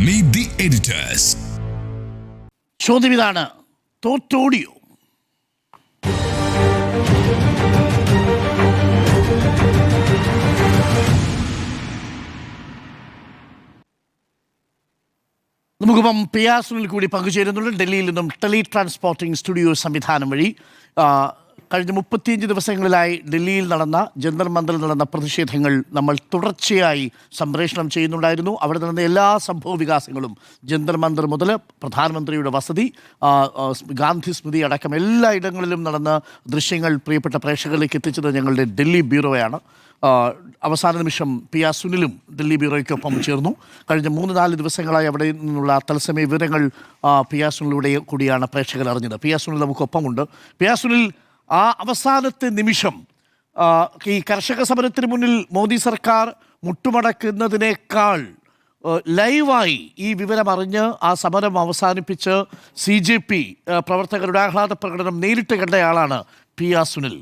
Meet the editors. ചോദ്യം ഇതാണ്, തോറ്റോടിയോ? നമുക്കിപ്പം പിയാസുനിൽ കൂടി പങ്കുചേരുന്നുണ്ട്. ഡൽഹിയിൽ നിന്നും ടെലി ട്രാൻസ്പോർട്ടിംഗ് സ്റ്റുഡിയോ സംവിധാനം വഴി കഴിഞ്ഞ 35 ദിവസങ്ങളിലായി ഡൽഹിയിൽ നടന്ന ജന്തർ മന്ദറിൽ നടന്ന പ്രതിഷേധങ്ങൾ നമ്മൾ തുടർച്ചയായി സംപ്രേഷണം ചെയ്യുന്നുണ്ടായിരുന്നു. അവിടെ നടന്ന എല്ലാ സംഭവ വികാസങ്ങളും ജന്തർ മന്ദർ മുതൽ പ്രധാനമന്ത്രിയുടെ വസതി, ഗാന്ധി സ്മൃതി അടക്കം എല്ലാ ഇടങ്ങളിലും നടന്ന ദൃശ്യങ്ങൾ പ്രിയപ്പെട്ട പ്രേക്ഷകരിലേക്ക് എത്തിച്ചത് ഞങ്ങളുടെ ഡൽഹി ബ്യൂറോയാണ്. അവസാന നിമിഷം പിയാസുനിലും ഡൽഹി ബ്യൂറോയ്ക്കൊപ്പം ചേർന്നു. കഴിഞ്ഞ 3-4 ദിവസങ്ങളായി അവിടെ നിന്നുള്ള തത്സമയ വിവരങ്ങൾ പിയാസുനിലൂടെ കൂടിയാണ് പ്രേക്ഷകർ അറിഞ്ഞത്. പിയാസുനിൽ നമുക്കൊപ്പമുണ്ട്. പിയാസുനിൽ, ആ അവസാനത്തെ നിമിഷം ഈ കർഷക സമരത്തിന് മുന്നിൽ മോദി സർക്കാർ മുട്ടുമടക്കുന്നതിനേക്കാൾ ലൈവായി ഈ വിവരം അറിഞ്ഞ് ആ സമരം അവസാനിപ്പിച്ച് CJP പ്രവർത്തകരുടെ ആഹ്ലാദ പ്രകടനം നേരിട്ട് കണ്ടയാളാണ് പിയാസുനിൽ.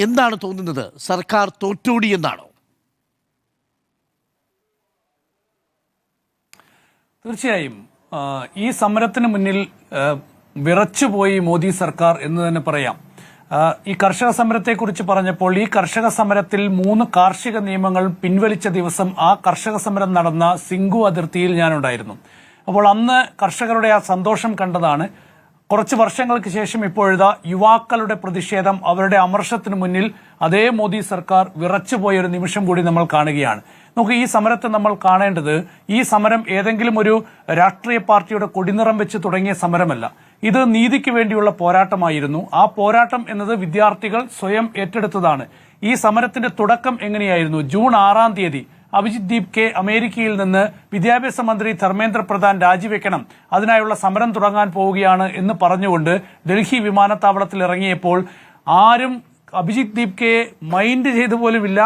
എന്താണ് തോന്നുന്നത്? സർക്കാർ തോറ്റോടി എന്നാണോ? തീർച്ചയായും ഈ സമരത്തിന് മുന്നിൽ വിറച്ചുപോയി മോദി സർക്കാർ എന്ന് തന്നെ പറയാം. ഈ കർഷക സമരത്തെക്കുറിച്ച് പറഞ്ഞപ്പോൾ, ഈ കർഷക സമരത്തിൽ 3 കാർഷിക നിയമങ്ങൾ പിൻവലിച്ച ദിവസം ആ കർഷക സമരം നടന്ന സിംഗു അതിർത്തിയിൽ ഞാനുണ്ടായിരുന്നു. അപ്പോൾ അന്ന് കർഷകരുടെ ആ സന്തോഷം കണ്ടതാണ്. കുറച്ച് വർഷങ്ങൾക്ക് ശേഷം ഇപ്പോഴത്തെ യുവാക്കളുടെ പ്രതിഷേധം, അവരുടെ അമർഷത്തിന് മുന്നിൽ അതേ മോദി സർക്കാർ വിറച്ചുപോയൊരു നിമിഷം കൂടി നമ്മൾ കാണുകയാണ്. നമുക്ക് ഈ സമരത്തെ നമ്മൾ കാണേണ്ടത്, ഈ സമരം ഏതെങ്കിലും ഒരു രാഷ്ട്രീയ പാർട്ടിയുടെ കൊടിനിറം വെച്ച് തുടങ്ങിയ സമരമല്ല. ഇത് നീതിക്ക് വേണ്ടിയുള്ള പോരാട്ടമായിരുന്നു. ആ പോരാട്ടം എന്നത് വിദ്യാർത്ഥികൾ സ്വയം ഏറ്റെടുത്തതാണ്. ഈ സമരത്തിന്റെ തുടക്കം എങ്ങനെയായിരുന്നു? ജൂൺ 6-ാം തീയതി അഭിജിത് ദീപ് കെ അമേരിക്കയിൽ നിന്ന് വിദ്യാഭ്യാസ മന്ത്രി ധർമ്മേന്ദ്ര പ്രധാൻ രാജിവെക്കണം, അതിനായുള്ള സമരം തുടങ്ങാൻ പോവുകയാണ് എന്ന് പറഞ്ഞുകൊണ്ട് ഡൽഹി വിമാനത്താവളത്തിൽ ഇറങ്ങിയപ്പോൾ ആരും അഭിജിത് ദീപ് കെ മൈൻഡ് ചെയ്തു പോലുമില്ല.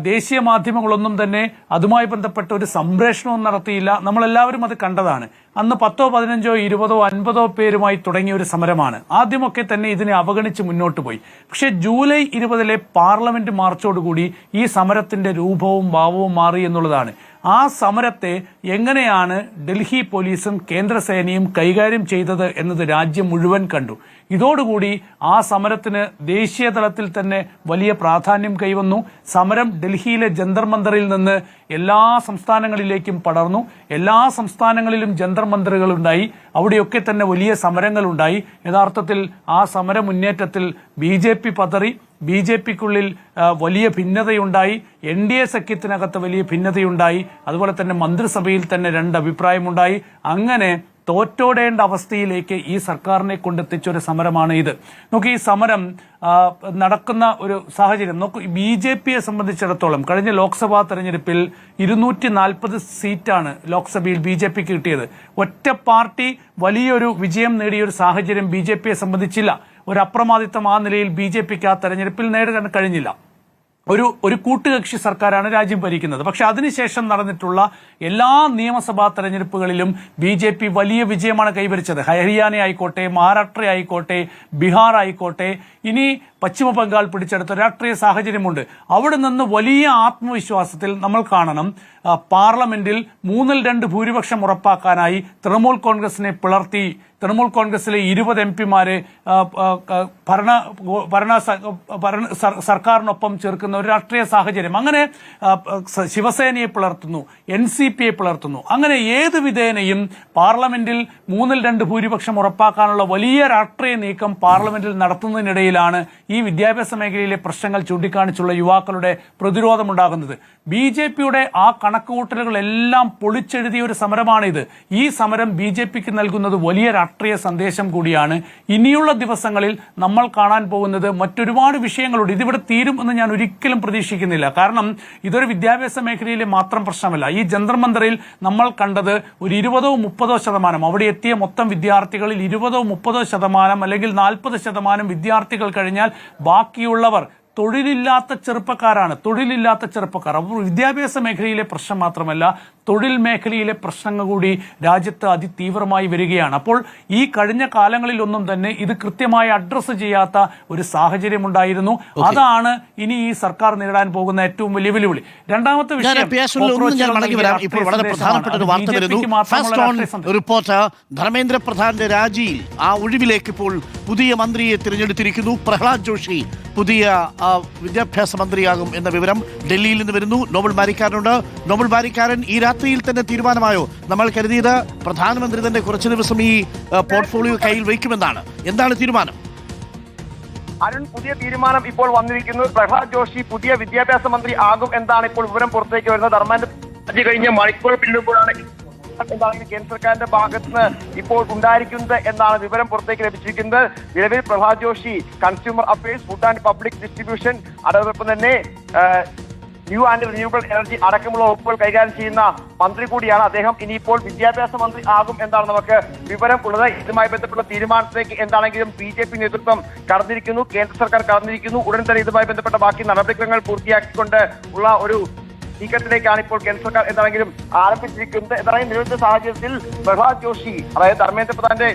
ദേശീയ മാധ്യമങ്ങളൊന്നും തന്നെ അതുമായി ബന്ധപ്പെട്ട ഒരു സംപ്രേഷണവും നടത്തിയില്ല. നമ്മളെല്ലാവരും അത് കണ്ടതാണ്. അന്ന് 10, 15, 20, 50 പേരുമായി തുടങ്ങിയ ഒരു സമരമാണ്. ആദ്യമൊക്കെ തന്നെ ഇതിനെ അവഗണിച്ച് മുന്നോട്ട് പോയി. പക്ഷേ ജൂലൈ 20 പാർലമെന്റ് മാർച്ചോടുകൂടി ഈ സമരത്തിന്റെ രൂപവും ഭാവവും മാറി എന്നുള്ളതാണ്. ആ സമരത്തെ എങ്ങനെയാണ് ഡൽഹി പോലീസും കേന്ദ്രസേനയും കൈകാര്യം ചെയ്തത് എന്നത് രാജ്യം മുഴുവൻ കണ്ടു. ഇതോടുകൂടി ആ സമരത്തിന് ദേശീയ തലത്തിൽ തന്നെ വലിയ പ്രാധാന്യം കൈവന്നു. സമരം ഡൽഹിയിലെ ജന്തർ മന്ദറിൽ നിന്ന് എല്ലാ സംസ്ഥാനങ്ങളിലേക്കും പടർന്നു. എല്ലാ സംസ്ഥാനങ്ങളിലും ജന്തർ മന്ദറുകൾ ഉണ്ടായി. അവിടെയൊക്കെ തന്നെ വലിയ സമരങ്ങളുണ്ടായി. യഥാർത്ഥത്തിൽ ആ സമര മുന്നേറ്റത്തിൽ BJP പതറി. BJPക്കുള്ളിൽ വലിയ ഭിന്നതയുണ്ടായി. NDA സഖ്യത്തിനകത്ത് വലിയ ഭിന്നതയുണ്ടായി. അതുപോലെ തന്നെ മന്ത്രിസഭയിൽ തന്നെ 2 അഭിപ്രായമുണ്ടായി. അങ്ങനെ തോറ്റോടേണ്ട അവസ്ഥയിലേക്ക് ഈ സർക്കാരിനെ കൊണ്ടെത്തിച്ചൊരു സമരമാണ് ഇത്. നോക്ക്, ഈ സമരം നടക്കുന്ന ഒരു സാഹചര്യം നോക്കൂ. BJPയെ സംബന്ധിച്ചിടത്തോളം കഴിഞ്ഞ ലോക്സഭാ തെരഞ്ഞെടുപ്പിൽ 240 സീറ്റാണ് ലോക്സഭയിൽ BJPക്ക് കിട്ടിയത്. ഒറ്റ പാർട്ടി വലിയൊരു വിജയം നേടിയൊരു സാഹചര്യം BJPയെ സംബന്ധിച്ചില്ല. ഒരു അപ്രമാദിത്വം ആ നിലയിൽ BJPക്ക് ആ തെരഞ്ഞെടുപ്പിൽ നേടാൻ കഴിഞ്ഞില്ല. ഒരു കൂട്ടുകക്ഷി സർക്കാരാണ് രാജ്യം ഭരിക്കുന്നത്. പക്ഷെ അതിനുശേഷം നടന്നിട്ടുള്ള എല്ലാ നിയമസഭാ തെരഞ്ഞെടുപ്പുകളിലും BJP വലിയ വിജയമാണ് കൈവരിച്ചത്. ഹരിയാന ആയിക്കോട്ടെ, മഹാരാഷ്ട്ര ആയിക്കോട്ടെ, ബീഹാർ ആയിക്കോട്ടെ, ഇനി പശ്ചിമ ബംഗാൾ പിടിച്ചെടുത്ത രാഷ്ട്രീയ സാഹചര്യമുണ്ട്. അവിടെ നിന്ന് വലിയ ആത്മവിശ്വാസത്തിൽ നമ്മൾ കാണണം, പാർലമെന്റിൽ 3-2 ഭൂരിപക്ഷം ഉറപ്പാക്കാനായി തൃണമൂൽ കോൺഗ്രസിനെ പിളർത്തി തൃണമൂൽ കോൺഗ്രസിലെ 20 MPമാരെ സർക്കാരിനൊപ്പം ചേർക്കുന്ന ഒരു രാഷ്ട്രീയ സാഹചര്യം. അങ്ങനെ ശിവസേനയെ പിളർത്തുന്നു, NCPയെ പിളർത്തുന്നു. അങ്ങനെ ഏത് വിധേനയും പാർലമെന്റിൽ 3-2 ഭൂരിപക്ഷം ഉറപ്പാക്കാനുള്ള വലിയ രാഷ്ട്രീയ നീക്കം പാർലമെന്റിൽ നടത്തുന്നതിനിടയിലാണ് ഈ വിദ്യാഭ്യാസ മേഖലയിലെ പ്രശ്നങ്ങൾ ചൂണ്ടിക്കാണിച്ചുള്ള യുവാക്കളുടെ പ്രതിരോധമുണ്ടാകുന്നത്. BJPയുടെ ആ കണക്കുകൂട്ടലുകളെല്ലാം പൊളിച്ചെഴുതിയ ഒരു സമരമാണിത്. ഈ സമരം BJPക്ക് നൽകുന്നത് വലിയ രാഷ്ട്രീയ സന്ദേശം കൂടിയാണ്. ഇനിയുള്ള ദിവസങ്ങളിൽ നമ്മൾ കാണാൻ പോകുന്നത് മറ്റൊരുപാട് വിഷയങ്ങളുണ്ട്. ഇതിവിടെ തീരും എന്ന് ഞാൻ ഒരിക്കലും പ്രതീക്ഷിക്കുന്നില്ല. കാരണം ഇതൊരു വിദ്യാഭ്യാസ മേഖലയിലെ മാത്രം പ്രശ്നമല്ല. ഈ ജന്തർ മന്ദറിൽ നമ്മൾ കണ്ടത് ഒരു 20-30% അവിടെ എത്തിയ മൊത്തം വിദ്യാർത്ഥികളിൽ 20-30% അല്ലെങ്കിൽ 40% വിദ്യാർത്ഥികൾ കഴിഞ്ഞാൽ ബാക്കിയുള്ളവർ തൊഴിലില്ലാത്ത ചെറുപ്പക്കാർ. അപ്പോൾ വിദ്യാഭ്യാസ മേഖലയിലെ പ്രശ്നം മാത്രമല്ല, തൊഴിൽ മേഖലയിലെ പ്രശ്നങ്ങൾ കൂടി രാജ്യത്ത് അതിതീവ്രമായി വരികയാണ്. അപ്പോൾ ഈ കഴിഞ്ഞ കാലങ്ങളിലൊന്നും തന്നെ ഇത് കൃത്യമായി അഡ്രസ്സ് ചെയ്യാത്ത ഒരു സാഹചര്യം ഉണ്ടായിരുന്നു. അതാണ് ഇനി ഈ സർക്കാർ നേരിടാൻ പോകുന്ന ഏറ്റവും വലിയ വെല്ലുവിളി. രണ്ടാമത്തെ വിഷയം, വളരെ പ്രധാനപ്പെട്ട ഒരു വാർത്ത വരുന്നു. ഫസ്റ്റ് ഓൺ റിപ്പോർട്ട്, ധർമ്മേന്ദ്ര പ്രധാന്റെ രാജിയിൽ ആ ഒഴിവിലേക്ക് ഇപ്പോൾ പുതിയ മന്ത്രിയെ തിരഞ്ഞെടുത്തിരിക്കുന്നു. പ്രഹ്ലാദ് ജോഷി പുതിയ വിദ്യാഭ്യാസ മന്ത്രിയാകും എന്ന വിവരം ഡൽഹിയിൽ നിന്ന് വരുന്നു. നോബൽ ബാരിക്കാരനുണ്ട്. നോബൽ ബാരിക്കാരൻ, ഈ രാത്രിയിൽ തന്നെ തീരുമാനമായോ? നമ്മൾ കരുതിയത് പ്രധാനമന്ത്രി തന്നെ കുറച്ചു ദിവസം ഈ പോർട്ട്ഫോളിയോ കയ്യിൽ വയ്ക്കുമെന്നാണ്. എന്താണ് തീരുമാനം? അരുൺ, പുതിയ തീരുമാനം ഇപ്പോൾ വന്നിരിക്കുന്നു. പ്രഹ്ലാദ് ജോഷി പുതിയ വിദ്യാഭ്യാസ മന്ത്രി ആകും എന്നാണ് ഇപ്പോൾ വിവരം പുറത്തേക്ക് വരുന്നത്. ധർമ്മേന്ദ്ര കഴിഞ്ഞ മണിക്കൂർ പിന്നിടുമ്പോഴാണ് എന്താണ് കേന്ദ്ര സർക്കാരിന്റെ ഭാഗത്ത് നിന്ന് ഇപ്പോൾ ഉണ്ടായിരിക്കുന്നത് എന്നാണ് വിവരം പുറത്തേക്ക് ലഭിച്ചിരിക്കുന്നത്. നിലവിൽ Prahlad Joshi consumer affairs, food and public distribution, അതോടൊപ്പം തന്നെ ന്യൂ ആൻഡ് റിന്യൂവബിൾ എനർജി അടക്കമുള്ള വകുപ്പുകൾ കൈകാര്യം ചെയ്യുന്ന മന്ത്രി കൂടിയാണ് അദ്ദേഹം. ഇനിയിപ്പോൾ വിദ്യാഭ്യാസ മന്ത്രി ആകും എന്നാണ് നമുക്ക് വിവരം ഉള്ളത്. ഇതുമായി ബന്ധപ്പെട്ട തീരുമാനത്തിലേക്ക് എന്താണെങ്കിലും BJP നേതൃത്വം കടന്നിരിക്കുന്നു, കേന്ദ്ര സർക്കാർ കടന്നിരിക്കുന്നു. ഉടൻ തന്നെ ഇതുമായി ബന്ധപ്പെട്ട ബാക്കി നടപടിക്രമങ്ങൾ പൂർത്തിയാക്കിക്കൊണ്ട് ഉള്ള ഒരു നീക്കത്തിലേക്കാണ് ഇപ്പോൾ കേന്ദ്ര സർക്കാർ എന്താണെങ്കിലും ആരംഭിച്ചിരിക്കുന്നത്. എന്താണെങ്കിലും നിലവിലത്തെ സാഹചര്യത്തിൽ പ്രഹ്ലാദ് ജോഷി, അതായത് ധർമ്മേന്ദ്ര പ്രധാന്റെ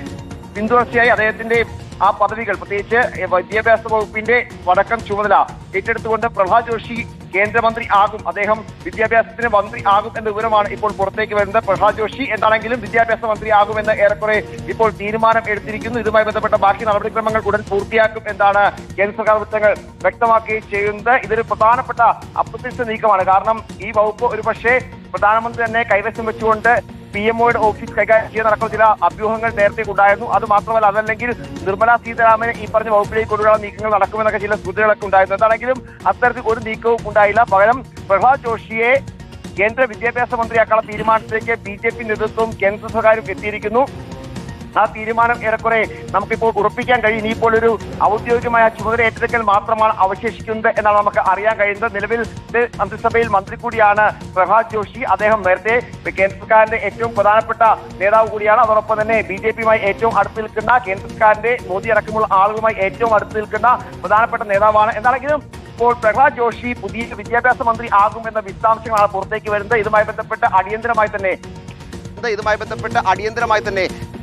പിന്തുടർച്ചയായി അദ്ദേഹത്തിന്റെ ആ പദവികൾ, പ്രത്യേകിച്ച് വിദ്യാഭ്യാസ വകുപ്പിന്റെ വടക്കം ചുമതല ഏറ്റെടുത്തുകൊണ്ട് പ്രഹ്ലാദ് ജോഷി കേന്ദ്രമന്ത്രി ആകും, അദ്ദേഹം വിദ്യാഭ്യാസത്തിന് മന്ത്രി ആകും എന്ന വിവരമാണ് ഇപ്പോൾ പുറത്തേക്ക് വരുന്നത്. പ്രഹ്ലാദ് ജോഷി എന്താണെങ്കിലും വിദ്യാഭ്യാസ മന്ത്രി ആകുമെന്ന് ഏറെക്കുറെ ഇപ്പോൾ തീരുമാനം എടുത്തിരിക്കുന്നു. ഇതുമായി ബന്ധപ്പെട്ട ബാക്കി നടപടിക്രമങ്ങൾ ഉടൻ പൂർത്തിയാക്കും എന്നാണ് കേന്ദ്ര സർക്കാർ വൃത്തങ്ങൾ വ്യക്തമാക്കുകയും ചെയ്യുന്നത്. ഇതൊരു പ്രധാനപ്പെട്ട അപ്രതീക്ഷിത നീക്കമാണ്. കാരണം ഈ വകുപ്പ് ഒരുപക്ഷെ പ്രധാനമന്ത്രി തന്നെ കൈവശം വെച്ചുകൊണ്ട് PMOയുടെ ഓഫീസ് കൈകാര്യം ചെയ്യാൻ നടക്കുന്ന ചില അഭ്യൂഹങ്ങൾ നേരത്തെ ഉണ്ടായിരുന്നു. അത് മാത്രമല്ല, അതല്ലെങ്കിൽ നിർമ്മലാ സീതാരാമനെ ഈ പറഞ്ഞ വകുപ്പിലേക്ക് കൊണ്ടുവരാൻ നീക്കങ്ങൾ നടക്കുമെന്നൊക്കെ ചില സൂചനകളൊക്കെ ഉണ്ടായിരുന്നു. എന്താണെങ്കിലും അത്തരത്തിൽ ഒരു നീക്കവും ഉണ്ടായില്ല. പകരം പ്രഹ്ലാദ് ജോഷിയെ കേന്ദ്ര വിദ്യാഭ്യാസ മന്ത്രിയാക്കാനുള്ള തീരുമാനത്തിലേക്ക് BJP നേതൃത്വവും കേന്ദ്ര സർക്കാരും എത്തിയിരിക്കുന്നു. ആ തീരുമാനം ഏറെക്കുറെ നമുക്കിപ്പോൾ ഉറപ്പിക്കാൻ കഴിയും. ഇനിയിപ്പോൾ ഒരു ഔദ്യോഗികമായ ചുമതല ഏറ്റെടുക്കൽ മാത്രമാണ് അവശേഷിക്കുന്നത് എന്നാണ് നമുക്ക് അറിയാൻ കഴിയുന്നത്. നിലവിൽ മന്ത്രിസഭയിൽ മന്ത്രി കൂടിയാണ് പ്രഹ്ലാദ് ജോഷി. അദ്ദേഹം നേരത്തെ കേന്ദ്ര സർക്കാരിന്റെ ഏറ്റവും പ്രധാനപ്പെട്ട നേതാവ് കൂടിയാണ്. അതോടൊപ്പം തന്നെ BJP-യുമായി ഏറ്റവും അടുത്ത് നിൽക്കുന്ന, കേന്ദ്ര സർക്കാരിന്റെ മോദി അടക്കമുള്ള ആളുകളുമായി ഏറ്റവും അടുത്ത് നിൽക്കുന്ന പ്രധാനപ്പെട്ട നേതാവാണ്. എന്താണെങ്കിലും ഇപ്പോൾ പ്രഹ്ലാദ് ജോഷി പുതിയ വിദ്യാഭ്യാസ മന്ത്രി ആകുമെന്ന വിശദാംശങ്ങളാണ് പുറത്തേക്ക് വരുന്നത്. ഇതുമായി ബന്ധപ്പെട്ട് അടിയന്തരമായി തന്നെ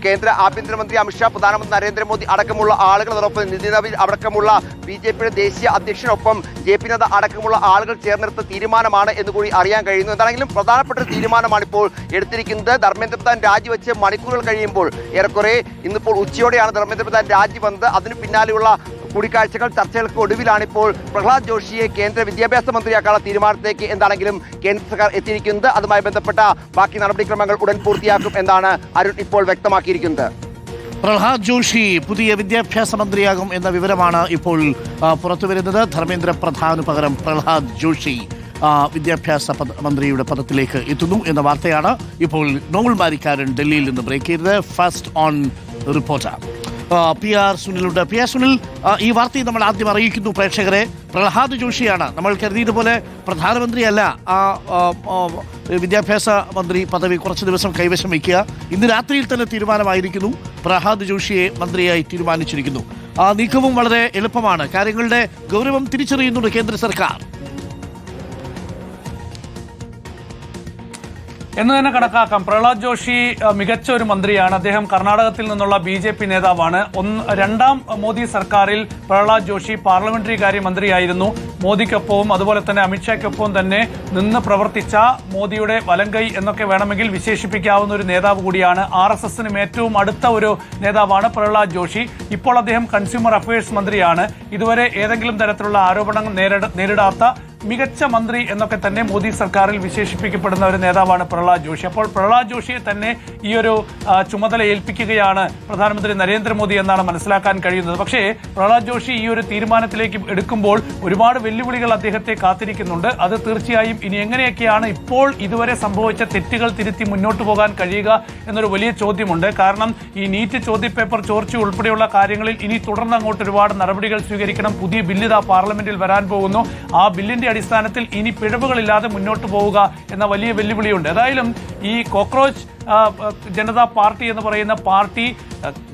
കേന്ദ്ര ആഭ്യന്തരമന്ത്രി അമിത്ഷാ, പ്രധാനമന്ത്രി നരേന്ദ്രമോദി അടക്കമുള്ള ആളുകൾ, അതോടൊപ്പം നിതിൻ നവീൻ അടക്കമുള്ള BJP-യുടെ ദേശീയ അധ്യക്ഷനൊപ്പം JP നദ്ദ അടക്കമുള്ള ആളുകൾ ചേർന്നെടുത്ത തീരുമാനമാണ് എന്നുകൂടി അറിയാൻ കഴിയുന്നു. എന്താണെങ്കിലും പ്രധാനപ്പെട്ട ഒരു തീരുമാനമാണ് ഇപ്പോൾ എടുത്തിരിക്കുന്നത്. ധർമ്മേന്ദ്ര പ്രധാൻ രാജിവെച്ച് മണിക്കൂറുകൾ കഴിയുമ്പോൾ, ഏറെക്കുറെ ഇന്നിപ്പോൾ ഉച്ചയോടെയാണ് ധർമ്മേന്ദ്ര പ്രധാൻ രാജി വന്നത്. അതിന് പിന്നാലെയുള്ള കൂടിക്കാഴ്ചകൾ, ചർച്ചകൾക്ക് ഒടുവിലാണ് ഇപ്പോൾ പ്രഹ്ലാദ് ജോഷിയെ കേന്ദ്ര വിദ്യാഭ്യാസ മന്ത്രിയാക്കാനുള്ള തീരുമാനത്തിലേക്ക് എന്താണെങ്കിലും കേന്ദ്ര സർക്കാർ എത്തിയിരിക്കുന്നത്. അതുമായി ബന്ധപ്പെട്ട ബാക്കി നടപടിക്രമങ്ങൾ ഉടൻ പൂർത്തിയാക്കും എന്നാണ് അരുൺ ഇപ്പോൾ വ്യക്തമാക്കിയിരിക്കുന്നത്. പ്രഹ്ലാദ് ജോഷി പുതിയ വിദ്യാഭ്യാസ മന്ത്രിയാകും എന്ന വിവരമാണ് ഇപ്പോൾ പുറത്തുവരുന്നത്. ധർമ്മേന്ദ്ര പ്രധാനു പകരം പ്രഹ്ലാദ് ജോഷി വിദ്യാഭ്യാസ മന്ത്രിയുടെ പദത്തിലേക്ക് എത്തുന്നു എന്ന വാർത്തയാണ് ഇപ്പോൾ നോബൽ ബാരിക്കാരൻ ഡൽഹിയിൽ നിന്ന് ബ്രേക്ക് ചെയ്തത്. First on reporter PR സുനിലുണ്ട്. PR Sunil, ഈ വാർത്തയും നമ്മൾ ആദ്യം അറിയിക്കുന്നു പ്രേക്ഷകരെ. പ്രഹ്ലാദ് ജോഷിയാണ്, നമ്മൾ കരുതിയതുപോലെ പ്രധാനമന്ത്രിയല്ല വിദ്യാഭ്യാസ മന്ത്രി പദവി കുറച്ച് ദിവസം കൈവശം വയ്ക്കുക. ഇന്ന് രാത്രിയിൽ തന്നെ തീരുമാനമായിരിക്കുന്നു. പ്രഹ്ലാദ് ജോഷിയെ മന്ത്രിയായി തീരുമാനിച്ചിരിക്കുന്നു. ആ നീക്കവും വളരെ എളുപ്പമാണ്. കാര്യങ്ങളുടെ ഗൗരവം തിരിച്ചറിയുന്നുണ്ട് കേന്ദ്ര സർക്കാർ എന്ന് തന്നെ കണക്കാക്കാം. പ്രഹ്ലാദ് ജോഷി മികച്ച ഒരു മന്ത്രിയാണ്. അദ്ദേഹം കർണാടകത്തിൽ നിന്നുള്ള BJP നേതാവാണ്. രണ്ടാം മോദി സർക്കാരിൽ പ്രഹ്ലാദ് ജോഷി പാർലമെന്ററി കാര്യ മന്ത്രിയായിരുന്നു. മോദിക്കൊപ്പവും അതുപോലെ തന്നെ അമിത്ഷായ്ക്കൊപ്പവും തന്നെ നിന്ന് പ്രവർത്തിച്ച മോദിയുടെ വലങ്കൈ എന്നൊക്കെ വേണമെങ്കിൽ വിശേഷിപ്പിക്കാവുന്ന ഒരു നേതാവ് കൂടിയാണ്. RSSനും ഏറ്റവും അടുത്ത ഒരു നേതാവാണ് പ്രഹ്ലാദ് ജോഷി. ഇപ്പോൾ അദ്ദേഹം കൺസ്യൂമർ അഫയേഴ്സ് മന്ത്രിയാണ്. ഇതുവരെ ഏതെങ്കിലും തരത്തിലുള്ള ആരോപണങ്ങൾ നേരിടാത്ത മികച്ച മന്ത്രി എന്നൊക്കെ തന്നെ മോദി സർക്കാരിൽ വിശേഷിപ്പിക്കപ്പെടുന്ന ഒരു നേതാവാണ് പ്രഹ്ലാദ് ജോഷി. അപ്പോൾ പ്രഹ്ലാദ് ജോഷിയെ തന്നെ ഈ ഒരു ചുമതല ഏൽപ്പിക്കുകയാണ് പ്രധാനമന്ത്രി നരേന്ദ്രമോദി എന്നാണ് മനസ്സിലാക്കാൻ കഴിയുന്നത്. പക്ഷേ പ്രഹ്ലാദ് ജോഷി ഈ ഒരു തീരുമാനത്തിലേക്ക് എടുക്കുമ്പോൾ ഒരുപാട് വെല്ലുവിളികൾ അദ്ദേഹത്തെ കാത്തിരിക്കുന്നുണ്ട്. അത് തീർച്ചയായും ഇനി എങ്ങനെയൊക്കെയാണ് ഇപ്പോൾ ഇതുവരെ സംഭവിച്ച തെറ്റുകൾ തിരുത്തി മുന്നോട്ട് പോകാൻ കഴിയുക എന്നൊരു വലിയ ചോദ്യമുണ്ട്. കാരണം ഈ നീറ്റ് ചോദ്യപേപ്പർ ചോർച്ച ഉൾപ്പെടെയുള്ള കാര്യങ്ങളിൽ ഇനി തുടർന്ന് അങ്ങോട്ട് ഒരുപാട് നടപടികൾ സ്വീകരിക്കണം. പുതിയ ബില്ല് പാർലമെന്റിൽ വരാൻ പോകുന്നു. ആ ബില്ലിന്റെ അടിസ്ഥാനത്തിൽ ഇനി പിഴവുകളില്ലാതെ മുന്നോട്ട് പോവുക എന്ന വലിയ വെല്ലുവിളിയുണ്ട്. ഏതായാലും ഈ കോക്രോച്ച് ജനതാ പാർട്ടി എന്ന് പറയുന്ന പാർട്ടി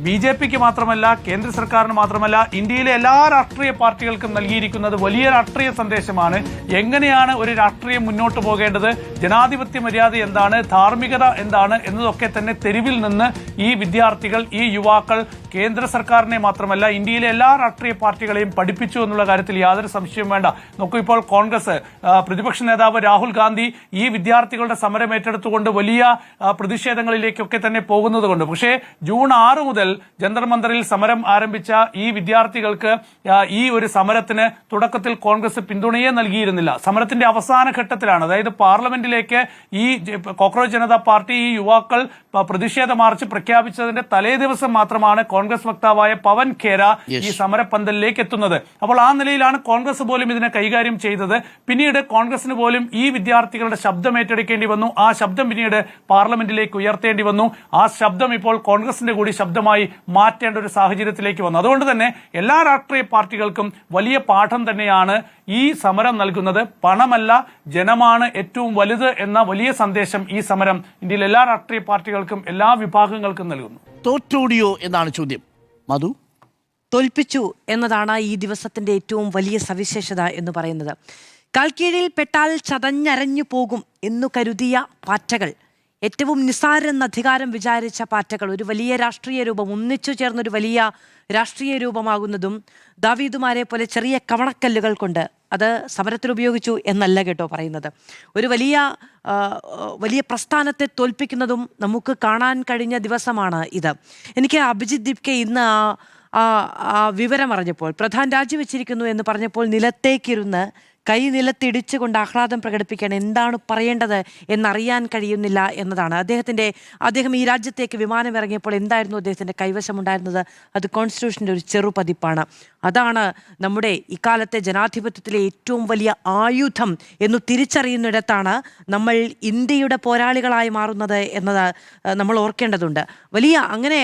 BJPക്ക് മാത്രമല്ല, കേന്ദ്ര സർക്കാരിന് മാത്രമല്ല, ഇന്ത്യയിലെ എല്ലാ രാഷ്ട്രീയ പാർട്ടികൾക്കും നൽകിയിരിക്കുന്നത് വലിയ രാഷ്ട്രീയ സന്ദേശമാണ്. എങ്ങനെയാണ് ഒരു രാഷ്ട്രീയം മുന്നോട്ട് പോകേണ്ടത്, ജനാധിപത്യ മര്യാദ എന്താണ്, ധാർമ്മികത എന്താണ് എന്നതൊക്കെ തന്നെ തെരുവിൽ നിന്ന് ഈ വിദ്യാർത്ഥികൾ, ഈ യുവാക്കൾ കേന്ദ്ര സർക്കാരിനെ മാത്രമല്ല ഇന്ത്യയിലെ എല്ലാ രാഷ്ട്രീയ പാർട്ടികളെയും പഠിപ്പിച്ചു എന്നുള്ള കാര്യത്തിൽ യാതൊരു സംശയവും വേണ്ട. നോക്കൂ, ഇപ്പോൾ കോൺഗ്രസ് പ്രതിപക്ഷ നേതാവ് രാഹുൽ ഗാന്ധി ഈ വിദ്യാർത്ഥികളുടെ സമരം ഏറ്റെടുത്തുകൊണ്ട് വലിയ പ്രതിഷേധങ്ങളിലേക്കൊക്കെ തന്നെ പോകുന്നത് കൊണ്ട്, പക്ഷേ ജൂൺ 6 മുതൽ ജന്തർ മന്ദറിൽ സമരം ആരംഭിച്ച ഈ വിദ്യാർത്ഥികൾക്ക് ഈ ഒരു സമരത്തിന് തുടക്കത്തിൽ കോൺഗ്രസ് പിന്തുണയെ നൽകിയിരുന്നില്ല. സമരത്തിന്റെ അവസാന ഘട്ടത്തിലാണ്, അതായത് പാർലമെന്റിലേക്ക് ഈ കോക്രോച്ച് ജനതാ പാർട്ടി, ഈ യുവാക്കൾ പ്രതിഷേധ മാർച്ച് പ്രഖ്യാപിച്ചതിന്റെ തലേ ദിവസം മാത്രമാണ് കോൺഗ്രസ് വക്താവായ പവൻ ഖേര ഈ സമരപ്പന്തലിലേക്ക് എത്തുന്നത്. അപ്പോൾ ആ നിലയിലാണ് കോൺഗ്രസ് പോലും ഇതിനെ കൈകാര്യം ചെയ്തത്. പിന്നീട് കോൺഗ്രസിന് പോലും ഈ വിദ്യാർത്ഥികളുടെ ശബ്ദം ഏറ്റെടുക്കേണ്ടി വന്നു. ആ ശബ്ദം പിന്നീട് പാർലമെന്റിലേക്ക് ഉയർത്തേണ്ടി വന്നു. ആ ശബ്ദം ഇപ്പോൾ കോൺഗ്രസിന്റെ കൂടി ശബ്ദമായി മാറ്റേണ്ട ഒരു സാഹചര്യത്തിലേക്ക് വന്നു. അതുകൊണ്ട് തന്നെ എല്ലാ രാഷ്ട്രീയ പാർട്ടികൾക്കും വലിയ പാഠം തന്നെയാണ് ഈ സമരം നൽകുന്നത്. പണമല്ല, ജനമാണ് ഏറ്റവും വലുത് എന്ന വലിയ സന്ദേശം ഈ സമരം ഇന്ത്യയിലെ എല്ലാ രാഷ്ട്രീയ പാർട്ടികൾക്കും എല്ലാ വിഭാഗങ്ങൾക്കും നൽകുന്നു. തോറ്റോടിയോ എന്നാണ് ചോദ്യം. മധു? തോൽപ്പിച്ചു എന്നതാണ് ഈ ദിവസത്തിന്റെ ഏറ്റവും വലിയ സവിശേഷത എന്ന് പറയുന്നത്. കാൽക്കീഴിൽ പെട്ടാൽ ചതഞ്ഞരഞ്ഞു പോകും എന്നു കരുതിയ പാറ്റകൾ, ഏറ്റവും നിസ്സാരെന്ന് അധികാരം വിചാരിച്ച പാറ്റകൾ ഒരു വലിയ രാഷ്ട്രീയ രൂപം, ഒന്നിച്ചു ചേർന്നൊരു വലിയ രാഷ്ട്രീയ രൂപമാകുന്നതും ദാവീദുമാരെ പോലെ ചെറിയ കവണക്കല്ലുകൾ കൊണ്ട്, അത് സമരത്തിൽ ഉപയോഗിച്ചു എന്നല്ല കേട്ടോ പറയുന്നത്, ഒരു വലിയ പ്രസ്ഥാനത്തെ തോൽപ്പിക്കുന്നതും നമുക്ക് കാണാൻ കഴിഞ്ഞ ദിവസമാണ് ഇത്. എനിക്ക് അഭിജിത് ദീപ്കെ ഇന്ന് വിവരം അറിഞ്ഞപ്പോൾ, പ്രധാൻ രാജിവെച്ചിരിക്കുന്നു എന്ന് പറഞ്ഞപ്പോൾ നിലത്തേക്കിരുന്ന് കൈ നിലത്തിടിച്ചുകൊണ്ട് ആഹ്ലാദം പ്രകടിപ്പിക്കാൻ എന്താണ് പറയേണ്ടത് എന്നറിയാൻ കഴിയുന്നില്ല എന്നതാണ്. അദ്ദേഹം ഈ രാജ്യത്തേക്ക് വിമാനം ഇറങ്ങിയപ്പോൾ എന്തായിരുന്നു അദ്ദേഹത്തിൻ്റെ കൈവശമുണ്ടായിരുന്നത്? അത് കോൺസ്റ്റിറ്റ്യൂഷൻ്റെ ഒരു ചെറുപതിപ്പാണ്. അതാണ് നമ്മുടെ ഇക്കാലത്തെ ജനാധിപത്യത്തിലെ ഏറ്റവും വലിയ ആയുധം എന്ന് തിരിച്ചറിയുന്നിടത്താണ് നമ്മൾ ഇന്ത്യയുടെ പോരാളികളായി മാറുന്നത് എന്നത് നമ്മൾ ഓർക്കേണ്ടതുണ്ട്. അങ്ങനെ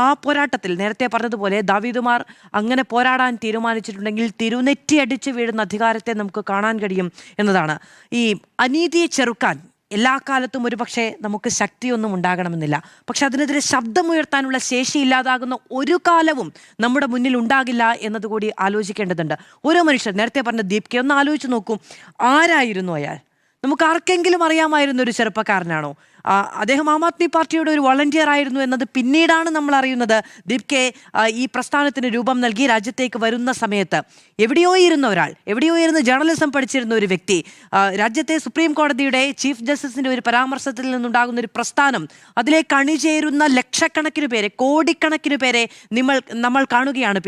ആ പോരാട്ടത്തിൽ നേരത്തെ പറഞ്ഞതുപോലെ ദാവീദുമാർ അങ്ങനെ പോരാടാൻ തീരുമാനിച്ചിട്ടുണ്ടെങ്കിൽ തിരുനെറ്റി അടിച്ച് വീഴുന്ന അധികാരത്തെ നമുക്ക് കാണാൻ കഴിയും എന്നതാണ്. ഈ അനീതിയെ ചെറുക്കാൻ എല്ലാ കാലത്തും ഒരുപക്ഷെ നമുക്ക് ശക്തിയൊന്നും ഉണ്ടാകണമെന്നില്ല, പക്ഷെ അതിനെതിരെ ശബ്ദമുയർത്താനുള്ള ശേഷി ഇല്ലാതാകുന്ന ഒരു കാലവും നമ്മുടെ മുന്നിൽ ഉണ്ടാകില്ല എന്നതുകൂടി ആലോചിക്കേണ്ടതുണ്ട്. ഓരോ മനുഷ്യർ, നേരത്തെ പറഞ്ഞ ദീപ്കെ ഒന്ന് ആലോചിച്ച് നോക്കൂ, ആരായിരുന്നു അയാൾ? നമുക്ക് ആർക്കെങ്കിലും അറിയാമായിരുന്ന ഒരു ചെറുപ്പക്കാരനാണോ? അദ്ദേഹം ആം ആദ്മി പാർട്ടിയുടെ ഒരു വോളണ്ടിയർ ആയിരുന്നു എന്നത് പിന്നീടാണ് നമ്മൾ അറിയുന്നത്. ദീപ്കെ ഈ പ്രസ്ഥാനത്തിന് രൂപം നൽകി രാജ്യത്തേക്ക് വരുന്ന സമയത്ത് എവിടെയോ ഇരുന്ന് ജേർണലിസം പഠിച്ചിരുന്ന ഒരു വ്യക്തി, രാജ്യത്തെ സുപ്രീം കോടതിയുടെ ചീഫ് ജസ്റ്റിസിന്റെ ഒരു പരാമർശത്തിൽ നിന്നുണ്ടാകുന്ന ഒരു പ്രസ്ഥാനം, അതിലേക്ക് അണിചേരുന്ന ലക്ഷക്കണക്കിന് പേരെ, കോടിക്കണക്കിന് പേരെ നമ്മൾ കാണുകയാണ്.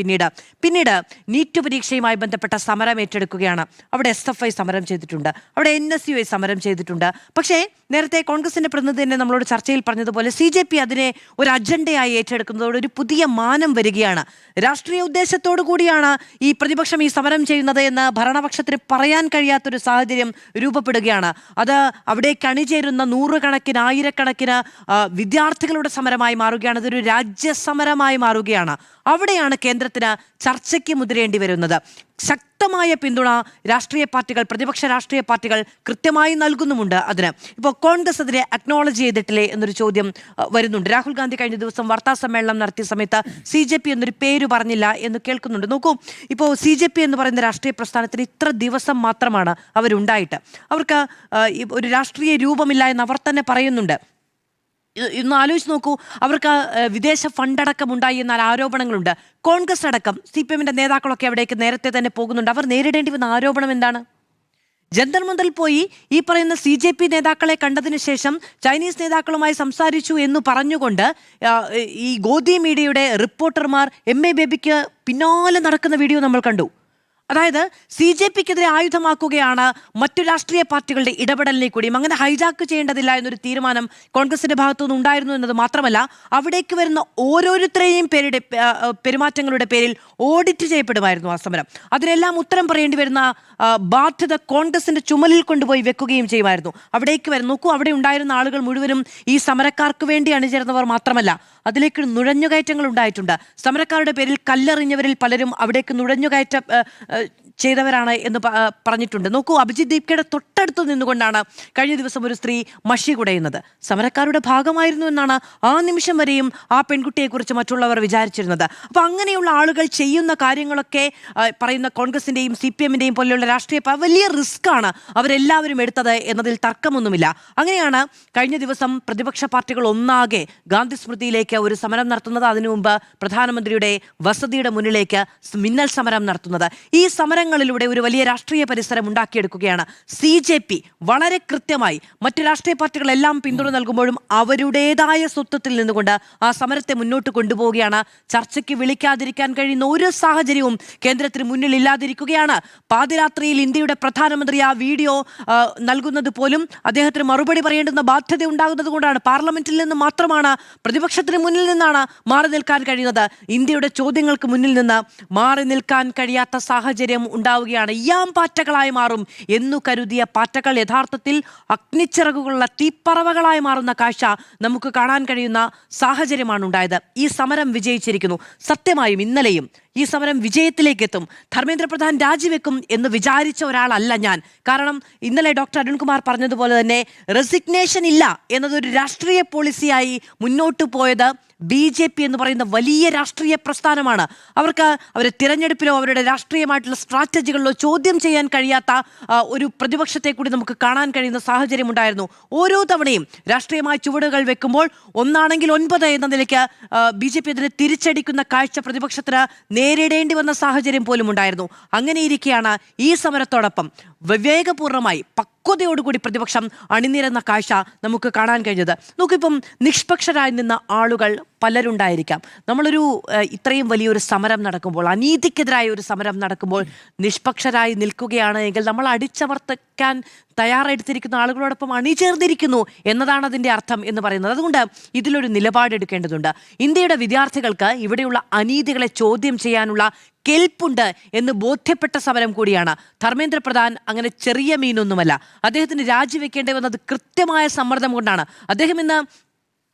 പിന്നീട് നീറ്റ് പരീക്ഷയുമായി ബന്ധപ്പെട്ട സമരം ഏറ്റെടുക്കുകയാണ്. അവിടെ SFI സമരം ചെയ്തിട്ടുണ്ട്, അവിടെ NSUI സമരം ചെയ്തിട്ടുണ്ട്. പക്ഷേ നേരത്തെ കോൺഗ്രസിന്റെ തന്നെ നമ്മളോട് ചർച്ചയിൽ പറഞ്ഞതുപോലെ CJP അതിനെ ഒരു അജണ്ടയായി ഏറ്റെടുക്കുന്നതോടെ ഒരു പുതിയ മാനം വരികയാണ്. രാഷ്ട്രീയ ഉദ്ദേശത്തോടു കൂടിയാണ് ഈ പ്രതിപക്ഷം ഈ സമരം ചെയ്യുന്നത് എന്ന് ഭരണപക്ഷത്തിന് പറയാൻ കഴിയാത്തൊരു സാഹചര്യം രൂപപ്പെടുകയാണ്. അത് അവിടേക്ക് അണിചേരുന്ന നൂറുകണക്കിന് ആയിരക്കണക്കിന് വിദ്യാർത്ഥികളുടെ സമരമായി മാറുകയാണ്. അതൊരു രാജ്യസമരമായി മാറുകയാണ്. അവിടെയാണ് കേന്ദ്രത്തിന് ചർച്ചയ്ക്ക് മുതിരേണ്ടി വരുന്നത്. ശക്തമായ പിന്തുണ രാഷ്ട്രീയ പാർട്ടികൾ, പ്രതിപക്ഷ രാഷ്ട്രീയ പാർട്ടികൾ കൃത്യമായി നൽകുന്നുമുണ്ട്. അതിന് ഇപ്പോൾ കോൺഗ്രസ് അതിനെ അക്നോളജ് ചെയ്തിട്ടില്ലേ എന്നൊരു ചോദ്യം വരുന്നുണ്ട്. രാഹുൽ ഗാന്ധി കഴിഞ്ഞ ദിവസം വാർത്താ സമ്മേളനം നടത്തിയ സമയത്ത് CJP എന്നൊരു പേര് പറഞ്ഞില്ല എന്ന് കേൾക്കുന്നുണ്ട്. നോക്കൂ, ഇപ്പോൾ CJP എന്ന് പറയുന്ന രാഷ്ട്രീയ പ്രസ്ഥാനത്തിന് ഇത്ര ദിവസം മാത്രമാണ് അവരുണ്ടായിട്ട്, അവർക്ക് ഒരു രാഷ്ട്രീയ രൂപമില്ല എന്ന് അവർ തന്നെ പറയുന്നുണ്ട്. ഇന്ന് ആലോചിച്ച് നോക്കൂ, അവർക്ക് വിദേശ ഫണ്ടടക്കം ഉണ്ടായി എന്നാൽ ആരോപണങ്ങളുണ്ട്. കോൺഗ്രസ് അടക്കം CPMന്റെ നേതാക്കളൊക്കെ അവിടേക്ക് നേരത്തെ തന്നെ പോകുന്നുണ്ട്. അവർ നേരിടേണ്ടി വന്ന ആരോപണം എന്താണ്? ജന്തർ മന്ദറിൽ പോയി ഈ പറയുന്ന CJP നേതാക്കളെ കണ്ടതിന് ശേഷം ചൈനീസ് നേതാക്കളുമായി സംസാരിച്ചു എന്ന് പറഞ്ഞുകൊണ്ട് ഈ ഗോദി മീഡിയയുടെ റിപ്പോർട്ടർമാർ MA ബേബിക്ക് പിന്നാലെ നടക്കുന്ന വീഡിയോ നമ്മൾ കണ്ടു. അതായത് CJPക്കെതിരെ ആയുധമാക്കുകയാണ് മറ്റു രാഷ്ട്രീയ പാർട്ടികളുടെ ഇടപെടലിനെ കൂടിയും. അങ്ങനെ ഹൈജാക്ക് ചെയ്യേണ്ടതില്ല എന്നൊരു തീരുമാനം കോൺഗ്രസിന്റെ ഭാഗത്തുനിന്ന് ഉണ്ടായിരുന്നു എന്നത് മാത്രമല്ല, അവിടേക്ക് വരുന്ന ഓരോരുത്തരെയും പേരുടെ പെരുമാറ്റങ്ങളുടെ പേരിൽ ഓഡിറ്റ് ചെയ്യപ്പെടുമായിരുന്നു ആ സമരം. അതിനെല്ലാം ഉത്തരം പറയേണ്ടി വരുന്ന ബാധ്യത കോൺഗ്രസിന്റെ ചുമലിൽ കൊണ്ടുപോയി വെക്കുകയും ചെയ്യുമായിരുന്നു. അവിടേക്ക് നോക്കൂ, അവിടെ ഉണ്ടായിരുന്ന ആളുകൾ മുഴുവനും ഈ സമരക്കാർക്ക് വേണ്ടി അണിചേർന്നവർ മാത്രമല്ല, അതിലേക്ക് നുഴഞ്ഞുകയറ്റങ്ങൾ ഉണ്ടായിട്ടുണ്ട്. സമരക്കാരുടെ പേരിൽ കല്ലെറിഞ്ഞവരിൽ പലരും അവിടേക്ക് ചെയ്തവരാണ് എന്ന് പറഞ്ഞിട്ടുണ്ട്. നോക്കൂ, അഭിജിത്ത് ദീപ്കയുടെ തൊട്ടടുത്ത് നിന്നുകൊണ്ടാണ് കഴിഞ്ഞ ദിവസം ഒരു സ്ത്രീ മഷി കുടയുന്നത്. സമരക്കാരുടെ ഭാഗമായിരുന്നു എന്നാണ് ആ നിമിഷം വരെയും ആ പെൺകുട്ടിയെക്കുറിച്ച് മറ്റുള്ളവർ വിചാരിച്ചിരുന്നത്. അപ്പോൾ അങ്ങനെയുള്ള ആളുകൾ ചെയ്യുന്ന കാര്യങ്ങളൊക്കെ പറയുന്ന കോൺഗ്രസിന്റെയും CPM-ന്റെയും പോലെയുള്ള രാഷ്ട്രീയ വലിയ റിസ്ക് ആണ് അവരെല്ലാവരും എടുത്തത് എന്നതിൽ തർക്കമൊന്നുമില്ല. അങ്ങനെയാണ് കഴിഞ്ഞ ദിവസം പ്രതിപക്ഷ പാർട്ടികൾ ഒന്നാകെ ഗാന്ധി സ്മൃതിയിലേക്ക് ഒരു സമരം നടത്തുന്നത്. അതിനു മുമ്പ് പ്രധാനമന്ത്രിയുടെ വസതിയുടെ മുന്നിലേക്ക് മിന്നൽ സമരം നടത്തുന്നത്. ഈ സമരങ്ങളിലൂടെ ഒരു വലിയ രാഷ്ട്രീയ പരിസരം ഉണ്ടാക്കിയെടുക്കുകയാണ് CJP. വളരെ കൃത്യമായി മറ്റു രാഷ്ട്രീയ പാർട്ടികളെല്ലാം പിന്തുണ നൽകുമ്പോഴും അവരുടേതായ സ്വത്വത്തിൽ നിന്നുകൊണ്ട് ആ സമരത്തെ മുന്നോട്ട് കൊണ്ടുപോവുകയാണ്. ചർച്ചയ്ക്ക് വിളിക്കാതിരിക്കാൻ കഴിയുന്ന ഒരു സാഹചര്യവും കേന്ദ്രത്തിന് മുന്നിൽ ഇല്ലാതിരിക്കുകയാണ്. പാതിരാത്രിയിൽ ഇന്ത്യയുടെ പ്രധാനമന്ത്രി ആ വീഡിയോ നൽകുന്നത് പോലും അദ്ദേഹത്തിന് മറുപടി പറയേണ്ടുന്ന ബാധ്യത ഉണ്ടാകുന്നത് കൊണ്ടാണ്. പാർലമെന്റിൽ നിന്ന് മാത്രമാണ്, പ്രതിപക്ഷത്തിന് മുന്നിൽ നിന്നാണ് മാറി നിൽക്കാൻ കഴിയുന്നത്. ഇന്ത്യയുടെ ചോദ്യങ്ങൾക്ക് മുന്നിൽ നിന്ന് മാറി നിൽക്കാൻ കഴിയാത്ത സാഹചര്യം ഉണ്ടാവുകയാണ്. പാറ്റകളായി മാറും എന്നു കരുതിയ പാറ്റകൾ യഥാർത്ഥത്തിൽ അഗ്നിച്ചിറകുകളുള്ള തീപ്പറവകളായി മാറുന്ന കാഴ്ച നമുക്ക് കാണാൻ കഴിയുന്ന സാഹചര്യമാണ് ഉണ്ടായത്. ഈ സമരം വിജയിച്ചിരിക്കുന്നു. സത്യമായും ഇന്നലെയും ഈ സമരം വിജയത്തിലേക്ക് എത്തും, ധർമ്മേന്ദ്ര പ്രധാൻ രാജിവെക്കും എന്ന് വിചാരിച്ച ഒരാളല്ല ഞാൻ. കാരണം ഇന്നലെ ഡോക്ടർ അരുൺകുമാർ പറഞ്ഞതുപോലെ തന്നെ റെസിഗ്നേഷൻ ഇല്ല എന്നതൊരു രാഷ്ട്രീയ പോളിസിയായി മുന്നോട്ട് പോയത് BJP എന്ന് പറയുന്ന വലിയ രാഷ്ട്രീയ പ്രസ്ഥാനമാണ്. അവർക്ക് അവരെ തിരഞ്ഞെടുപ്പിലോ അവരുടെ രാഷ്ട്രീയമായിട്ടുള്ള സ്ട്രാറ്റജികളിലോ ചോദ്യം ചെയ്യാൻ കഴിയാത്ത ഒരു പ്രതിപക്ഷത്തെ കൂടി നമുക്ക് കാണാൻ കഴിയുന്ന സാഹചര്യം ഉണ്ടായിരുന്നു. ഓരോ തവണയും രാഷ്ട്രീയമായ ചുവടുകൾ വെക്കുമ്പോൾ 1-9 എന്ന നിലയ്ക്ക് BJP അതിനെ തിരിച്ചടിക്കുന്ന കാഴ്ച പ്രതിപക്ഷത്തിന് നേരിടേണ്ടി വന്ന സാഹചര്യം പോലും ഉണ്ടായിരുന്നു. അങ്ങനെയിരിക്കെയാണ് ഈ സമരത്തോടൊപ്പം വിവേകപൂർവ്വമായി പക്വതയോടുകൂടി പ്രതിപക്ഷം അണിനിരന്ന കാഴ്ച നമുക്ക് കാണാൻ കഴിഞ്ഞത്. നോക്കിപ്പം നിഷ്പക്ഷരായി നിന്ന ആളുകൾ പലരുണ്ടായിരിക്കാം. നമ്മളൊരു ഇത്രയും വലിയൊരു സമരം നടക്കുമ്പോൾ, അനീതിക്കെതിരായ ഒരു സമരം നടക്കുമ്പോൾ നിഷ്പക്ഷരായി നിൽക്കുകയാണ് എങ്കിൽ നമ്മൾ അടിച്ചമർത്തിക്കാൻ തയ്യാറെടുത്തിരിക്കുന്ന ആളുകളോടൊപ്പം അണിചേർന്നിരിക്കുന്നു എന്നതാണ് അതിൻ്റെ അർത്ഥം എന്ന് പറയുന്നത്. അതുകൊണ്ട് ഇതിലൊരു നിലപാടെടുക്കേണ്ടതുണ്ട്. ഇന്ത്യയുടെ വിദ്യാർത്ഥികൾക്ക് ഇവിടെയുള്ള അനീതികളെ ചോദ്യം ചെയ്യാനുള്ള കെൽപ്പുണ്ട് എന്ന് ബോധ്യപ്പെട്ട സമരം കൂടിയാണ്. ധർമ്മേന്ദ്ര പ്രധാൻ അങ്ങനെ ചെറിയ മീനൊന്നുമല്ല. അദ്ദേഹത്തിന് രാജിവെക്കേണ്ടി വന്നത് കൃത്യമായ സമ്മർദ്ദം കൊണ്ടാണ്. അദ്ദേഹം ഇന്ന്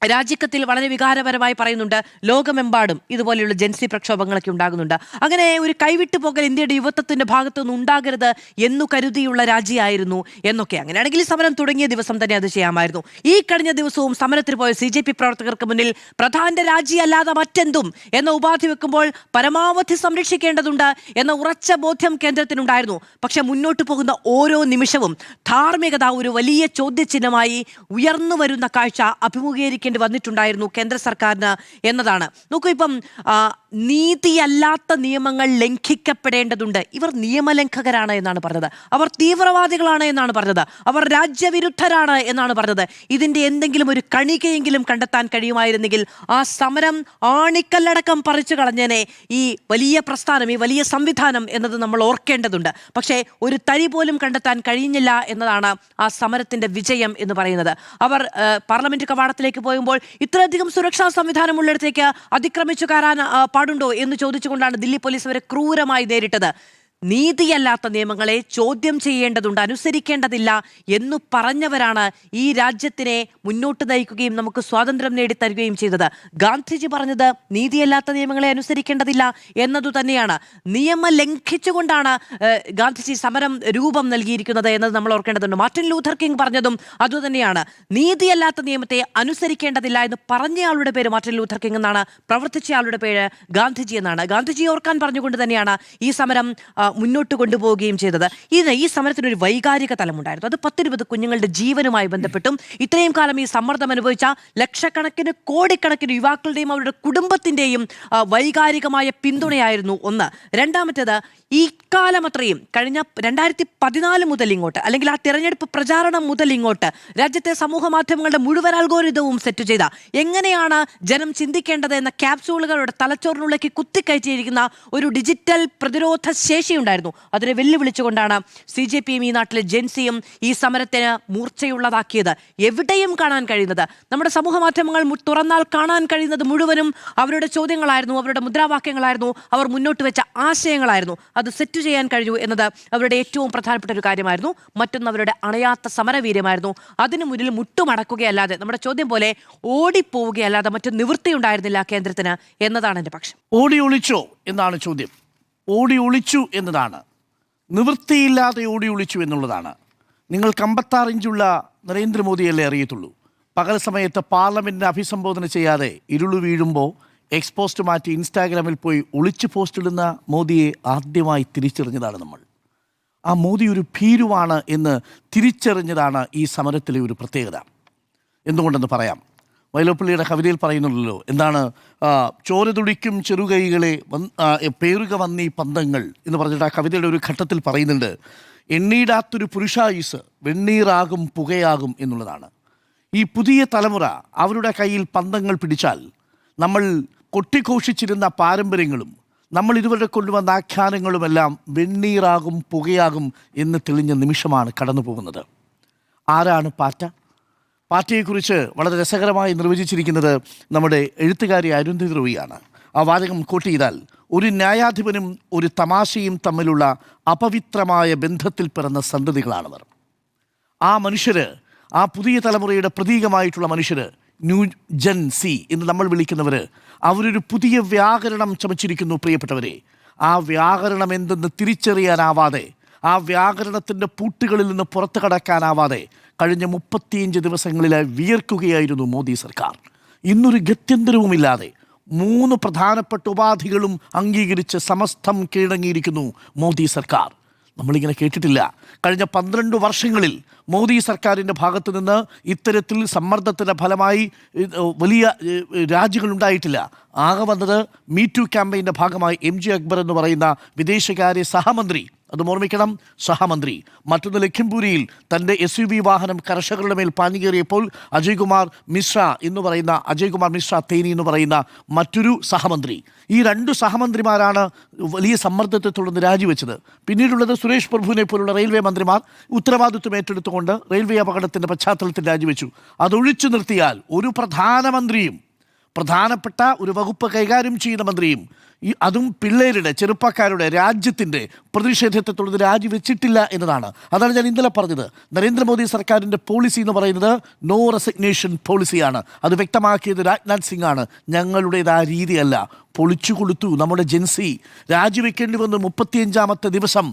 രാജിക്കത്തിൽ വളരെ വികാരപരമായി പറയുന്നുണ്ട്, ലോകമെമ്പാടും ഇതുപോലെയുള്ള ജൻസി പ്രക്ഷോഭങ്ങളൊക്കെ ഉണ്ടാകുന്നുണ്ട്. അങ്ങനെ ഒരു കൈവിട്ടു പോകൽ ഇന്ത്യയുടെ യുവത്വത്തിന്റെ ഭാഗത്തുനിന്ന് ഉണ്ടാകരുത് എന്നു കരുതിയുള്ള രാജിയായിരുന്നു എന്നൊക്കെ. അങ്ങനെയാണെങ്കിൽ സമരം തുടങ്ങിയ ദിവസം തന്നെ അത് ചെയ്യാമായിരുന്നു. ഈ കഴിഞ്ഞ ദിവസവും സമരത്തിന് പോയ CJP പ്രവർത്തകർക്ക് മുന്നിൽ പ്രധാന്റെ രാജി അല്ലാതെ മറ്റെന്തും എന്ന ഉപാധി വെക്കുമ്പോൾ പരമാവധി സംരക്ഷിക്കേണ്ടതുണ്ട് എന്ന ഉറച്ച ബോധ്യം കേന്ദ്രത്തിനുണ്ടായിരുന്നു. പക്ഷെ മുന്നോട്ട് പോകുന്ന ഓരോ നിമിഷവും ധാർമ്മികത ഒരു വലിയ ചോദ്യചിഹ്നമായി ഉയർന്നു വരുന്ന കാഴ്ച അഭിമുഖീകരിക്കേണ്ടി വന്നിട്ടുണ്ടായിരുന്നു കേന്ദ്ര സർക്കാരിന് എന്നതാണ്. നോക്കൂ, ഇപ്പം നീതിയല്ലാത്ത നിയമങ്ങൾ ലംഘിക്കപ്പെടേണ്ടതുണ്ട്. ഇവർ നിയമലംഘകരാണ് എന്നാണ് പറഞ്ഞത്. അവർ തീവ്രവാദികളാണ് എന്നാണ് പറഞ്ഞത്. അവർ രാജ്യവിരുദ്ധരാണ് എന്നാണ് പറഞ്ഞത്. ഇതിന്റെ എന്തെങ്കിലും ഒരു കണികയെങ്കിലും കണ്ടെത്താൻ കഴിയുമായിരുന്നെങ്കിൽ ആ സമരം ആണിക്കല്ലടക്കം പറിച്ചു കളഞ്ഞേനെ ഈ വലിയ പ്രസ്ഥാനം, ഈ വലിയ സംവിധാനം എന്നത് നമ്മൾ ഓർക്കേണ്ടതുണ്ട്. പക്ഷേ ഒരു തരി പോലും കണ്ടെത്താൻ കഴിഞ്ഞില്ല എന്നതാണ് ആ സമരത്തിന്റെ വിജയം എന്ന് പറയുന്നത്. അവർ പാർലമെന്റ് കവാടത്തിലേക്ക് പോയുമ്പോൾ ഇത്രയധികം സുരക്ഷാ സംവിധാനം ഉള്ളിടത്തേക്ക് അതിക്രമിച്ചു കയറാൻ പാടുണ്ടോ എന്ന് ചോദിച്ചുകൊണ്ടാണ് ദില്ലി പോലീസ് അവരെ ക്രൂരമായി നേരിട്ടത്. നീതിയല്ലാത്ത നിയമങ്ങളെ ചോദ്യം ചെയ്യേണ്ടതുണ്ട്, അനുസരിക്കേണ്ടതില്ല എന്നു പറഞ്ഞവരാണ് ഈ രാജ്യത്തിനെ മുന്നോട്ട് നയിക്കുകയും നമുക്ക് സ്വാതന്ത്ര്യം നേടിത്തരികയും ചെയ്തത്. ഗാന്ധിജി പറഞ്ഞത് നീതിയല്ലാത്ത നിയമങ്ങളെ അനുസരിക്കേണ്ടതില്ല എന്നതു തന്നെയാണ്. നിയമം ലംഘിച്ചുകൊണ്ടാണ് ഗാന്ധിജി സമരം രൂപം നൽകിയിരിക്കുന്നത് എന്നത് നമ്മൾ ഓർക്കേണ്ടതുണ്ട്. മാർട്ടിൻ ലൂഥർ കിങ് പറഞ്ഞതും അതുതന്നെയാണ്. നീതിയല്ലാത്ത നിയമത്തെ അനുസരിക്കേണ്ടതില്ല എന്ന് പറഞ്ഞയാളുടെ പേര് മാർട്ടിൻ ലൂഥർ കിങ് എന്നാണ്, പ്രവർത്തിച്ചയാളുടെ പേര് ഗാന്ധിജി എന്നാണ്. ഗാന്ധിജി ഓർക്കാൻ പറഞ്ഞുകൊണ്ട് തന്നെയാണ് ഈ സമരം മുന്നോട്ട് കൊണ്ടുപോവുകയും ചെയ്തത്. ഈ സമരത്തിനൊരു വൈകാരിക തലമുണ്ടായിരുന്നു. അത് 10-20 കുഞ്ഞുങ്ങളുടെ ജീവനുമായി ബന്ധപ്പെട്ടും ഇത്രയും കാലം ഈ സമ്മർദ്ദം അനുഭവിച്ച ലക്ഷക്കണക്കിന് കോടിക്കണക്കിന് യുവാക്കളുടെയും അവരുടെ കുടുംബത്തിന്റെയും വൈകാരികമായ പിന്തുണയായിരുന്നു ഒന്ന്. രണ്ടാമത്തേത്, ഈ കാലം അത്രയും കഴിഞ്ഞ 2014 മുതൽ ഇങ്ങോട്ട്, അല്ലെങ്കിൽ ആ തിരഞ്ഞെടുപ്പ് പ്രചാരണം മുതൽ ഇങ്ങോട്ട് രാജ്യത്തെ സമൂഹ മാധ്യമങ്ങളുടെ മുഴുവൻ അൽഗോരിതവും സെറ്റ് ചെയ്ത എങ്ങനെയാണ് ജനം ചിന്തിക്കേണ്ടത് എന്ന ക്യാപ്സ്യൂളുകളുടെ തലച്ചോറിനുള്ളിലേക്ക് കുത്തിക്കയറ്റിയിരിക്കുന്ന ഒരു ഡിജിറ്റൽ പ്രതിരോധ ശേഷി ഉണ്ടായിരുന്നു. അതിനെ വെല്ലുവിളിച്ചുകൊണ്ടാണ് CJPയും ഈ നാട്ടിലെ ജെൻസിയും ഈ സമരത്തിന് മൂർച്ചയുള്ളതാക്കിയത്. എവിടെയും കാണാൻ കഴിയുന്നത്, നമ്മുടെ സമൂഹ മാധ്യമങ്ങൾ തുറന്നാൽ കാണാൻ കഴിയുന്നത് മുഴുവനും അവരുടെ ചോദ്യങ്ങളായിരുന്നു, അവരുടെ മുദ്രാവാക്യങ്ങളായിരുന്നു, അവർ മുന്നോട്ട് വെച്ച ആശയങ്ങളായിരുന്നു. അത് സെറ്റ് ചെയ്യാൻ കഴിഞ്ഞു എന്നത് അവരുടെ ഏറ്റവും പ്രധാനപ്പെട്ട ഒരു കാര്യമായിരുന്നു. മറ്റൊന്ന് അവരുടെ അണയാത്ത സമരവീര്യമായിരുന്നു. അതിനു മുന്നിൽ മുട്ടുമടക്കുകയല്ലാതെ, നമ്മുടെ ചോദ്യം പോലെ ഓടിപ്പോവുകയല്ലാതെ മറ്റു നിവൃത്തി ഉണ്ടായിരുന്നില്ല കേന്ദ്രത്തിന് എന്നതാണ് എൻ്റെ പക്ഷം. ഓടി ഒളിച്ചോ എന്നാണ് ചോദ്യം. ഓടി ഒളിച്ചു എന്നതാണ്. നിവൃത്തിയില്ലാതെ ഓടി ഒളിച്ചു എന്നുള്ളതാണ്. നിങ്ങൾക്ക് 56 ഇഞ്ചുള്ള നരേന്ദ്രമോദിയല്ലേ അറിയത്തുള്ളൂ. പകൽ സമയത്ത് പാർലമെൻറ്റിനെ അഭിസംബോധന ചെയ്യാതെ ഇരുളു വീഴുമ്പോൾ എക്സ്പോസ്റ്റ് മാറ്റി ഇൻസ്റ്റാഗ്രാമിൽ പോയി ഒളിച്ച് പോസ്റ്റ് ഇടുന്ന മോദിയെ ആദ്യമായി തിരിച്ചറിഞ്ഞതാണ് നമ്മൾ. ആ മോദി ഒരു ഭീരുവാണ് എന്ന് തിരിച്ചറിഞ്ഞതാണ് ഈ സമരത്തിലെ ഒരു പ്രത്യേകത. എന്തുകൊണ്ടെന്ന് പറയാം. വൈലോപ്പിള്ളിയുടെ കവിതയിൽ പറയുന്നുണ്ടല്ലോ, എന്താണ് ചോര തുടിക്കും ചെറുകൈകളെ പേറുക വന്നീ പന്തങ്ങൾ എന്ന് പറഞ്ഞിട്ട് ആ കവിതയുടെ ഒരു ഘട്ടത്തിൽ പറയുന്നുണ്ട്, എണ്ണീടാത്തൊരു പുരുഷായുസ് വെണ്ണീറാകും പുകയാകും എന്നുള്ളതാണ്. ഈ പുതിയ തലമുറ അവരുടെ കയ്യിൽ പന്തങ്ങൾ പിടിച്ചാൽ നമ്മൾ കൊട്ടിഘോഷിച്ചിരുന്ന പാരമ്പര്യങ്ങളും നമ്മൾ ഇതുവരെ കൊണ്ടുവന്ന ആഖ്യാനങ്ങളുമെല്ലാം വെണ്ണീറാകും പുകയാകും എന്ന് തെളിഞ്ഞ നിമിഷമാണ് കടന്നു പോകുന്നത്. ആരാണ് പാറ്റ? പാറ്റയെക്കുറിച്ച് വളരെ രസകരമായി നിർവചിച്ചിരിക്കുന്നത് നമ്മുടെ എഴുത്തുകാരി അരുന്ധതി റോയിയാണ്. ആ വാചകം കോട്ട് ചെയ്താൽ, ഒരു ന്യായാധിപനും ഒരു തമാശയും തമ്മിലുള്ള അപവിത്രമായ ബന്ധത്തിൽ പിറന്ന സന്തതികളാണവർ. ആ മനുഷ്യർ, ആ പുതിയ തലമുറയുടെ പ്രതീകമായിട്ടുള്ള മനുഷ്യർ, ന്യൂ ജൻ സി എന്ന് നമ്മൾ വിളിക്കുന്നവർ, അവരൊരു പുതിയ വ്യാകരണം ചമച്ചിരിക്കുന്നു. പ്രിയപ്പെട്ടവരെ, ആ വ്യാകരണം എന്തെന്ന് തിരിച്ചറിയാനാവാതെ, ആ വ്യാകരണത്തിൻ്റെ പൂട്ടുകളിൽ നിന്ന് പുറത്തു കടക്കാനാവാതെ കഴിഞ്ഞ 35 ദിവസങ്ങളിലായി വിയർക്കുകയായിരുന്നു മോദി സർക്കാർ. ഇന്നൊരു ഗത്യന്തരവുമില്ലാതെ 3 പ്രധാനപ്പെട്ട ഉപാധികളും അംഗീകരിച്ച് സമസ്തം കീഴടങ്ങിയിരിക്കുന്നു മോദി സർക്കാർ. നമ്മളിങ്ങനെ കേട്ടിട്ടില്ല. കഴിഞ്ഞ 12 വർഷങ്ങളിൽ മോദി സർക്കാരിൻ്റെ ഭാഗത്ത് നിന്ന് ഇത്തരത്തിൽ സമ്മർദ്ദത്തിൻ്റെ ഫലമായി വലിയ രാജികളുണ്ടായിട്ടില്ല. ആകെ വന്നത് മീറ്റു ക്യാമ്പയിൻ്റെ ഭാഗമായി MJ അക്ബർ എന്ന് പറയുന്ന വിദേശകാര്യ സഹമന്ത്രി, അതും ഓർമ്മിക്കണം, സഹമന്ത്രി. മറ്റൊന്ന് ലഖിംപൂരിയിൽ തൻ്റെ SUV വാഹനം കർഷകരുടെ മേൽ പാഞ്ഞുകയറിയപ്പോൾ അജയ് കുമാർ മിശ്ര തേനി എന്ന് പറയുന്ന മറ്റൊരു സഹമന്ത്രി. ഈ 2 സഹമന്ത്രിമാരാണ് വലിയ സമ്മർദ്ദത്തെ തുടർന്ന് രാജിവെച്ചത്. പിന്നീടുള്ളത് സുരേഷ് പ്രഭുവിനെ പോലുള്ള റെയിൽവേ മന്ത്രിമാർ ഉത്തരവാദിത്വം ഏറ്റെടുത്തുകൊണ്ട് റെയിൽവേ അപകടത്തിൻ്റെ പശ്ചാത്തലത്തിൽ രാജിവെച്ചു. അതൊഴിച്ചു നിർത്തിയാൽ ഒരു പ്രധാനമന്ത്രിയും പ്രധാനപ്പെട്ട ഒരു വകുപ്പ് കൈകാര്യം ചെയ്യുന്ന മന്ത്രിയും അതും പിള്ളേരുടെ, ചെറുപ്പക്കാരുടെ, രാജ്യത്തിൻ്റെ പ്രതിഷേധത്തെ തുടർന്ന് രാജിവെച്ചിട്ടില്ല എന്നതാണ്. അതാണ് ഞാൻ ഇന്നലെ പറഞ്ഞത്. നരേന്ദ്രമോദി സർക്കാരിൻ്റെ പോളിസി എന്ന് പറയുന്നത് നോ റെസിഗ്നേഷൻ പോളിസിയാണ്. അത് വ്യക്തമാക്കിയത് രാജ്നാഥ് സിംഗ് ആണ്. ഞങ്ങളുടേത് ആ രീതിയല്ല. പൊളിച്ചു കൊടുത്തു നമ്മുടെ ജൻസി. രാജിവെക്കേണ്ടി വന്നു 35ാമത്തെ ദിവസം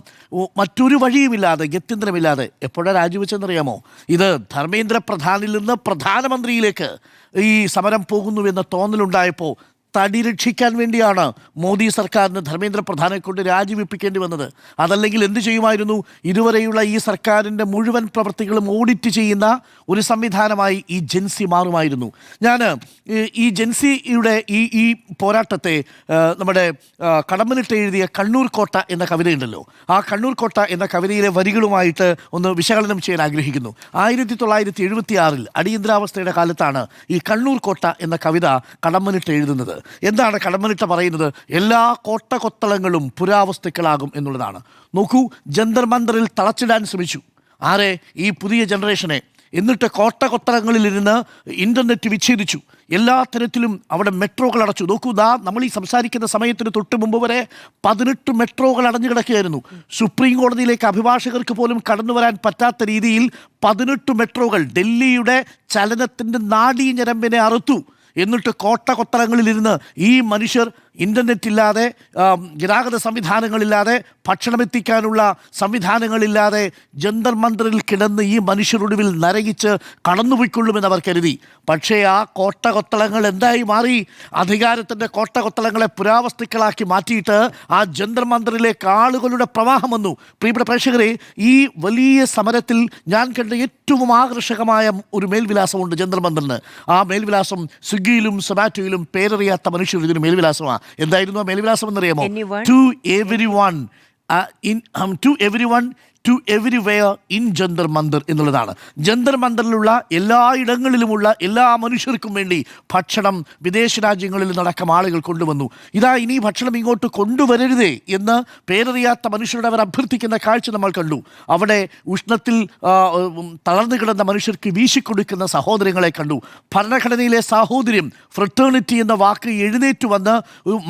മറ്റൊരു വഴിയുമില്ലാതെ, ഗത്യന്തരമില്ലാതെ. എപ്പോഴാണ് രാജിവെച്ചെന്നറിയാമോ? ഇത് ധർമ്മേന്ദ്ര പ്രധാനിൽ നിന്ന് പ്രധാനമന്ത്രിയിലേക്ക് ഈ സമരം പോകുന്നുവെന്ന തോന്നലുണ്ടായപ്പോൾ തടി രക്ഷിക്കാൻ വേണ്ടിയാണ് മോദി സർക്കാരിന് ധർമ്മേന്ദ്ര പ്രധാനെ കൊണ്ട് രാജിവെപ്പിക്കേണ്ടി വന്നത്. അതല്ലെങ്കിൽ എന്ത് ചെയ്യുമായിരുന്നു? ഇതുവരെയുള്ള ഈ സർക്കാരിൻ്റെ മുഴുവൻ പ്രവൃത്തികളും ഓഡിറ്റ് ചെയ്യുന്ന ഒരു സംവിധാനമായി ഈ ജൻസി മാറുമായിരുന്നു. ഞാൻ ഈ ജൻസിയുടെ ഈ പോരാട്ടത്തെ നമ്മുടെ കടമ്മനിട്ട് എഴുതിയ കണ്ണൂർ കോട്ട എന്ന കവിതയുണ്ടല്ലോ, ആ കണ്ണൂർ കോട്ട എന്ന കവിതയിലെ വരികളുമായിട്ട് ഒന്ന് വിശകലനം ചെയ്യാൻ ആഗ്രഹിക്കുന്നു. 1976 അടിയന്തരാവസ്ഥയുടെ കാലത്താണ് ഈ കണ്ണൂർ കോട്ട എന്ന കവിത കടമ്മനിട്ട് എഴുതുന്നത്. എന്താണ് കടമ്മനിട്ട പറയുന്നത്? എല്ലാ കോട്ടകൊത്തളങ്ങളും പുരാവസ്തുക്കളാകും എന്നുള്ളതാണ്. നോക്കൂ, ജന്തർ മന്ദറിൽ തളച്ചിടാൻ ശ്രമിച്ചു ആരെ? ഈ പുതിയ ജനറേഷനെ. എന്നിട്ട് കോട്ടകൊത്തളങ്ങളിലിരുന്ന് ഇൻ്റർനെറ്റ് വിച്ഛേദിച്ചു. എല്ലാ തരത്തിലും അവിടെ മെട്രോകൾ അടച്ചു. നോക്കൂ, നമ്മൾ ഈ സംസാരിക്കുന്ന സമയത്തിന് തൊട്ട് മുമ്പ് വരെ 18 മെട്രോകൾ അടഞ്ഞു കിടക്കുകയായിരുന്നു. സുപ്രീം കോടതിയിലേക്ക് അഭിഭാഷകർക്ക് പോലും കടന്നു വരാൻ പറ്റാത്ത രീതിയിൽ 18 മെട്രോകൾ ഡൽഹിയുടെ ചലനത്തിൻ്റെ നാഡീഞരമ്പിനെ അറുത്തു. എന്നിട്ട് കോട്ടകൊത്തളങ്ങളിലിരുന്ന് ഈ മനുഷ്യർ ഇൻ്റർനെറ്റ് ഇല്ലാതെ, ഗതാഗത സംവിധാനങ്ങളില്ലാതെ, ഭക്ഷണമെത്തിക്കാനുള്ള സംവിധാനങ്ങളില്ലാതെ ജന്തർ മന്ദറിൽ കിടന്ന് ഈ മനുഷ്യരൊടുവിൽ നരകിച്ച് കടന്നുപോയിക്കൊള്ളുമെന്ന് അവർ കരുതി. പക്ഷേ ആ കോട്ടകൊത്തളങ്ങൾ എന്തായി മാറി? അധികാരത്തിൻ്റെ കോട്ടകൊത്തളങ്ങളെ പുരാവസ്തുക്കളാക്കി മാറ്റിയിട്ട് ആ ജന്തർ മന്ദറിലേക്ക് ആളുകളുടെ പ്രവാഹം വന്നു. പ്രിയപ്പെട്ട പ്രേക്ഷകരെ, ഈ വലിയ സമരത്തിൽ ഞാൻ കണ്ട ഏറ്റവും ആകർഷകമായ ഒരു മേൽവിലാസമുണ്ട് ജന്തർ മന്ദറിന്. ആ മേൽവിലാസം സ്വിഗ്ഗിയിലും സൊമാറ്റോയിലും പേരറിയാത്ത മനുഷ്യർ ഇതിന് മേൽവിലാസമാണ്. എന്തായിരുന്നു ആ മേൽവിലാസം എന്നറിയാമോ? To everyone to everywhere in Jantar Mantar എന്നുള്ളതാണ്. ജന്തർ മന്ദറിലുള്ള എല്ലായിടങ്ങളിലുമുള്ള എല്ലാ മനുഷ്യർക്കും വേണ്ടി ഭക്ഷണം വിദേശ രാജ്യങ്ങളിൽ നിന്നടക്കം ആളുകൾ കൊണ്ടുവന്നു. ഇതാ, ഇനി ഭക്ഷണം ഇങ്ങോട്ട് കൊണ്ടുവരരുതേ എന്ന് പേരറിയാത്ത മനുഷ്യരുടെ അവർ അഭ്യർത്ഥിക്കുന്ന കാഴ്ച നമ്മൾ കണ്ടു. അവിടെ ഉഷ്ണത്തിൽ തളർന്നു കിടന്ന മനുഷ്യർക്ക് വീശിക്കൊടുക്കുന്ന സഹോദരങ്ങളെ കണ്ടു. ഭരണഘടനയിലെ സാഹോദര്യം, ഫ്രട്ടേണിറ്റി എന്ന വാക്ക് എഴുന്നേറ്റ് വന്ന്